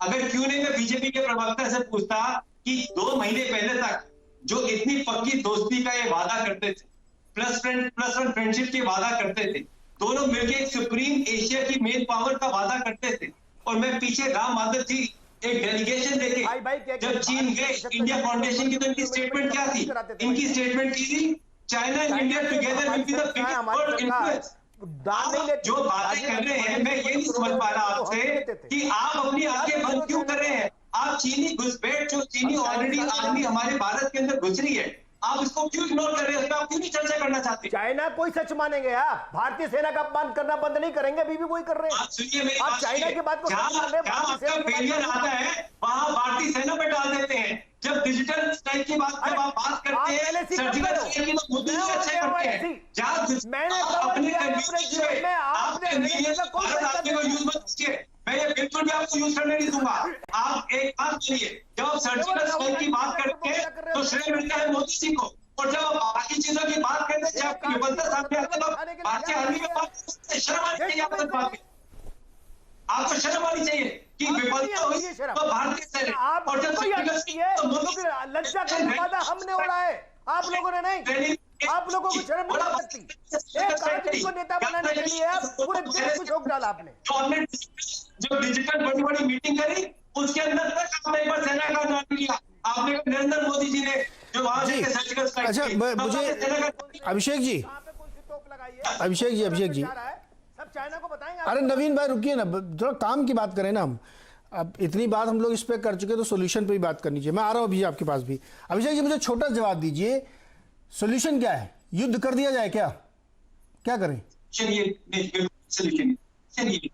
अगर क्यों नहीं मैं बीजेपी के प्रवक्ता से पूछता कि 2 महीने पहले तक जो इतनी पक्की दोस्ती का ये वादा करते थे, प्लस वन फ्रेंडशिप की वादा करते थे, दोनों मिलकर एक सुप्रीम एशिया की मेन पावर का वादा करते थे, और मैं पीछे राम माधव जी एक डेलीगेशन देके जब चीन गए इंडिया फाउंडेशन की, तो इनकी स्टेटमेंट क्या थी? इनकी स्टेटमेट की थी, China and India together will be the biggest world influence. जो बातें कर रहे हैं, मैं ये नहीं समझ पा रहा आपसे कि आप अपनी आंखें बंद क्यों कर रहे हैं। आप चीनी घुसपैठ, जो चीनी ऑलरेडी आर्मी हमारे भारत के अंदर घुस रही है, आप इसको क्यों इग्नोर कर रहे हैं? आप क्यों नहीं चर्चा करना चाहते? चाइना कोई सच मानेंगे आप? भारतीय सेना का अपमान करना बंद नहीं करेंगे, अभी भी वही कर रहे हैं। आप सुनिए मेरी आप बात, चाइना की बात को जहां फेलियर आता है वहां भारतीय सेना पे डाल देते हैं। जब डिजिटल स्ट्राइक की बात जब आप बात करते हैं, सर्जिकल स्ट्राइक की तो मोदी जी अच्छे करते हैं। जहां अपने आपके को यूज मत कीजिए, मैं ये बिल्कुल भी आपको यूज करने नहीं दूंगा। आप एक बात करिए, जब आप सर्जिकल स्ट्राइक की बात करते हैं तो श्रेय मिलता है मोदी जी को, और जब आप बाकी चीजों की बात करते हैं, जब विफलता सामने आती है तो भारतीय आर्मी में बात करते हैं। शर्म आनी चाहिए आपको, बात में आपको शर्म आनी चाहिए कि विफलता हुई तो भारतीय सेना, और जब लज्जा का निर्वादा हमने ओढ़ा है, आप लोगों ने नहीं। आप लोगों को शर्म नहीं लगती? एक आदमी को नेता बनाने के लिए आप पूरे देश को झोंक डाला आपने। जो डिजिटल बड़ी बड़ी मीटिंग करी, उसके अंदर तक आपने एक बार सेना का नाम लिया। आपने नरेंद्र मोदी जी ने जो वहां से सर्जिकल स्ट्राइक, अच्छा मुझे अभिषेक जी सब चाइना को बताएंगे। अरे नवीन भाई रुकिए ना, थोड़ा काम की बात करें ना। हम अब इतनी बात हम लोग इस पे कर चुके, तो सोल्यूशन पे भी बात करनी चाहिए। मैं आ रहा हूँ अभी आपके पास भी। अभिषेक जी मुझे छोटा जवाब दीजिए, सोल्यूशन क्या है? युद्ध कर दिया जाए क्या? क्या करें? चलिए सोल्यूशन ये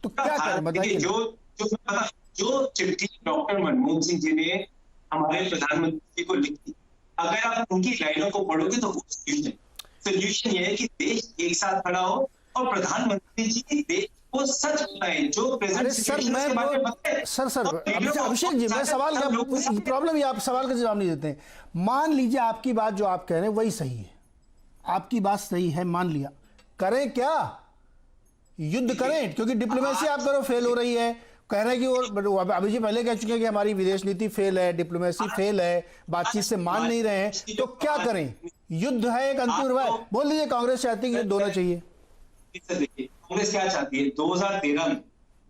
तो क्या करें बताइए ना। जो चिट्ठी डॉक्टर मनमोहन सिंह जी ने हमारे प्रधानमंत्री को लिखी, अगर आप उनकी लाइनों को पढ़ोगे तो वो सोल्यूशन ये है कि देश एक साथ खड़ा हो और प्रधानमंत्री जी देश को सच बताए, जो प्रेजेंट अरे सर अभिषेक जी, मैं सवाल का प्रॉब्लम ये, आप सवाल का जवाब नहीं देते हैं। मान लीजिए आपकी बात जो आप कह रहे हैं वही सही है, आपकी बात सही है, मान लिया, करें क्या? युद्ध करें, क्योंकि डिप्लोमेसी आप करो फेल हो रही है, कह रहे हैं कि वो अभी जी पहले कह चुके हैं कि हमारी विदेश नीति फेल है, डिप्लोमेसी फेल है, बातचीत से मान नहीं रहे हैं, तो क्या करें? युद्ध है एक अंतिम उपाय। बोल दीजिए कांग्रेस चाहती है कि युद्ध होना चाहिए। देखिए कांग्रेस क्या चाहती है, 2013 में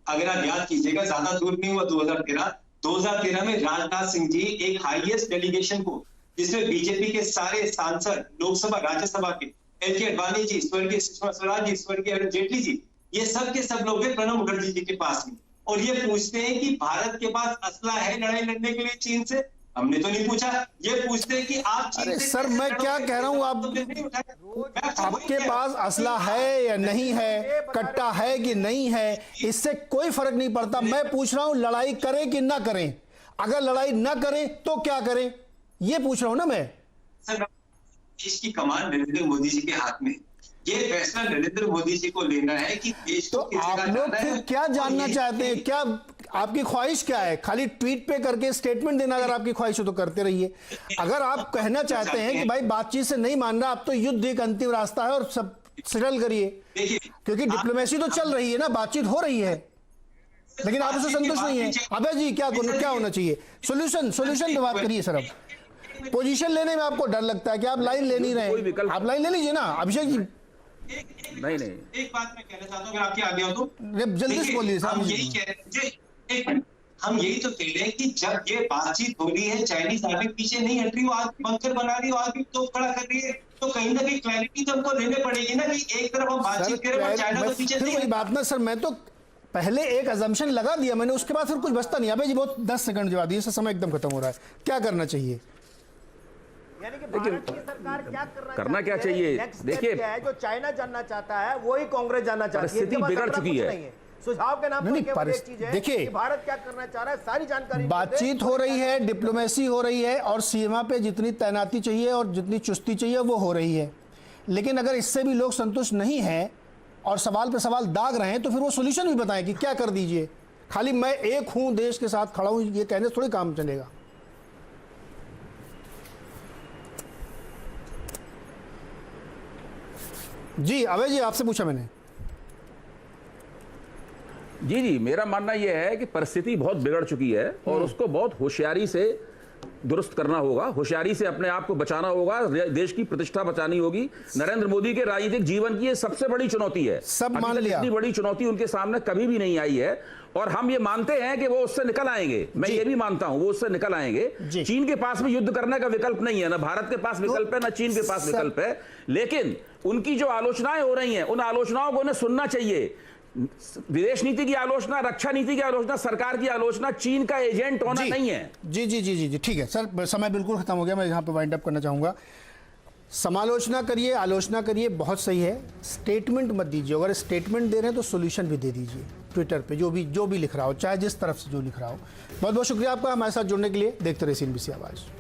अगर आप याद कीजिएगा, ज्यादा दूर नहीं हुआ 2013 में राजनाथ सिंह जी एक हाईएस्ट डेलीगेशन को, जिसमें बीजेपी के सारे सांसद, लोकसभा राज्यसभा के, एल के अडवाणी जी, स्वर्गीय सुषमा स्वराज जी, स्वर्गीय अरुण जेटली जी, ये सब के सब लोग प्रणब मुखर्जी जी के पास में, और ये पूछते हैं कि भारत के पास असला है लड़ाई लड़ने के लिए चीन से? हमने तो नहीं पूछा, ये पूछते हैं कि आप चीन से सर मैं क्या कह रहा हूं, आपके पास असला है या नहीं है, कट्टा है कि नहीं है, इससे कोई फर्क नहीं पड़ता। मैं पूछ रहा हूं लड़ाई करें कि ना करें, अगर लड़ाई ना करें तो क्या करें, ये पूछ रहा हूं ना मैं। सर देश की कमान नरेंद्र मोदी जी के हाथ में, ये फैसला नरेंद्र मोदी जी को लेना है कि देश तो आप लोग फिर क्या जानना चाहते हैं, क्या आपकी ख्वाहिश क्या है? खाली ट्वीट पे करके स्टेटमेंट देना अगर आपकी ख्वाहिश हो तो करते रहिए। अगर आप कहना चाहते हैं कि भाई बातचीत से नहीं मान रहा, अब तो युद्ध एक अंतिम रास्ता है और सब सेटल करिए, क्योंकि डिप्लोमेसी तो चल रही है ना, बातचीत हो रही है, लेकिन आप उससे संतुष्ट नहीं है। अबे जी क्या होना चाहिए? सोल्यूशन पे बात करिए सर। अब पोजीशन लेने में आपको डर लगता है कि आप लाइन ले नहीं रहे, आप लाइन ले लीजिए ना अभिषेक जी। नहीं एक बात मैं कहना चाहता हूं, अगर आपकी आज्ञा हो तो जल्दी से बोलिए साहब। हम यही तो कह रहे हैं कि जब ये बातचीत हो रही है, चाइनीज आर्मी पीछे नहीं हट रही, वो आगे बंकर बना रही है, आगे तो खड़ा कर रही है, तो कहीं ना कहीं क्लैरिटी तो हमको लेने पड़ेगी ना कि एक तरफ हम बातचीत करें और चाइना को पीछे नहीं। वही बात ना सर, मैं तो पहले एक अजम्पशन लगा दिया मैंने, उसके बाद फिर कुछ बचता नहीं। अबे जी बहुत 10 सेकंड जवाब दिए, समय एकदम खत्म हो रहा है, क्या करना चाहिए? यानी कि भारत की सरकार क्या करना क्या चाहिए? देखिए जो चाइना जानना चाहता है वही कांग्रेस जानना चाहती है। परिस्थिति बिगड़ चुकी है। सुझाव के नाम पर केवल एक चीज है, देखिए भारत क्या करना चाह रहा है, सारी जानकारी बातचीत हो रही है, डिप्लोमेसी हो रही है, और सीमा पे जितनी तैनाती चाहिए और जितनी चुस्ती चाहिए वो हो रही है, लेकिन अगर इससे भी लोग संतुष्ट नहीं हैं और सवाल पे सवाल दाग रहे हैं तो फिर वो सोल्यूशन भी बताएं कि क्या कर दीजिए। खाली मैं एक हूं, देश के साथ खड़ा हूं, ये कहने से थोड़ी काम चलेगा। जी अभय जी आपसे पूछा मैंने। जी मेरा मानना यह है कि परिस्थिति बहुत बिगड़ चुकी है और उसको बहुत होशियारी से दुरुस्त करना होगा, होशियारी से अपने आप को बचाना होगा, देश की प्रतिष्ठा बचानी होगी। नरेंद्र मोदी के राजनीतिक जीवन की ये सबसे बड़ी चुनौती है, सब मान लिया। इतनी बड़ी चुनौती उनके सामने कभी भी नहीं आई है और हम ये मानते हैं कि वो उससे निकल आएंगे। मैं ये भी मानता हूं वो उससे निकल आएंगे। चीन के पास में युद्ध करने का विकल्प नहीं है, ना भारत के पास विकल्प है, ना चीन के पास विकल्प है, लेकिन उनकी जो आलोचनाएं हो रही हैं उन आलोचनाओं को उन्हें सुनना चाहिए। विदेश नीति की आलोचना, रक्षा नीति की आलोचना, सरकार की आलोचना चीन का एजेंट होना नहीं है। जी जी जी जी ठीक है सर, समय बिल्कुल खत्म हो गया, मैं यहाँ पे वाइंड अप करना चाहूँगा। समालोचना करिए, आलोचना करिए, बहुत सही है, स्टेटमेंट मत दीजिए। अगर स्टेटमेंट दे रहे हैं तो सोल्यूशन भी दे दीजिए ट्विटर पे, जो भी लिख रहा हो, चाहे जिस तरफ से जो लिख रहा हो। बहुत बहुत शुक्रिया आपका हमारे साथ जुड़ने के लिए। देखते रहिए CNBC आवाज़।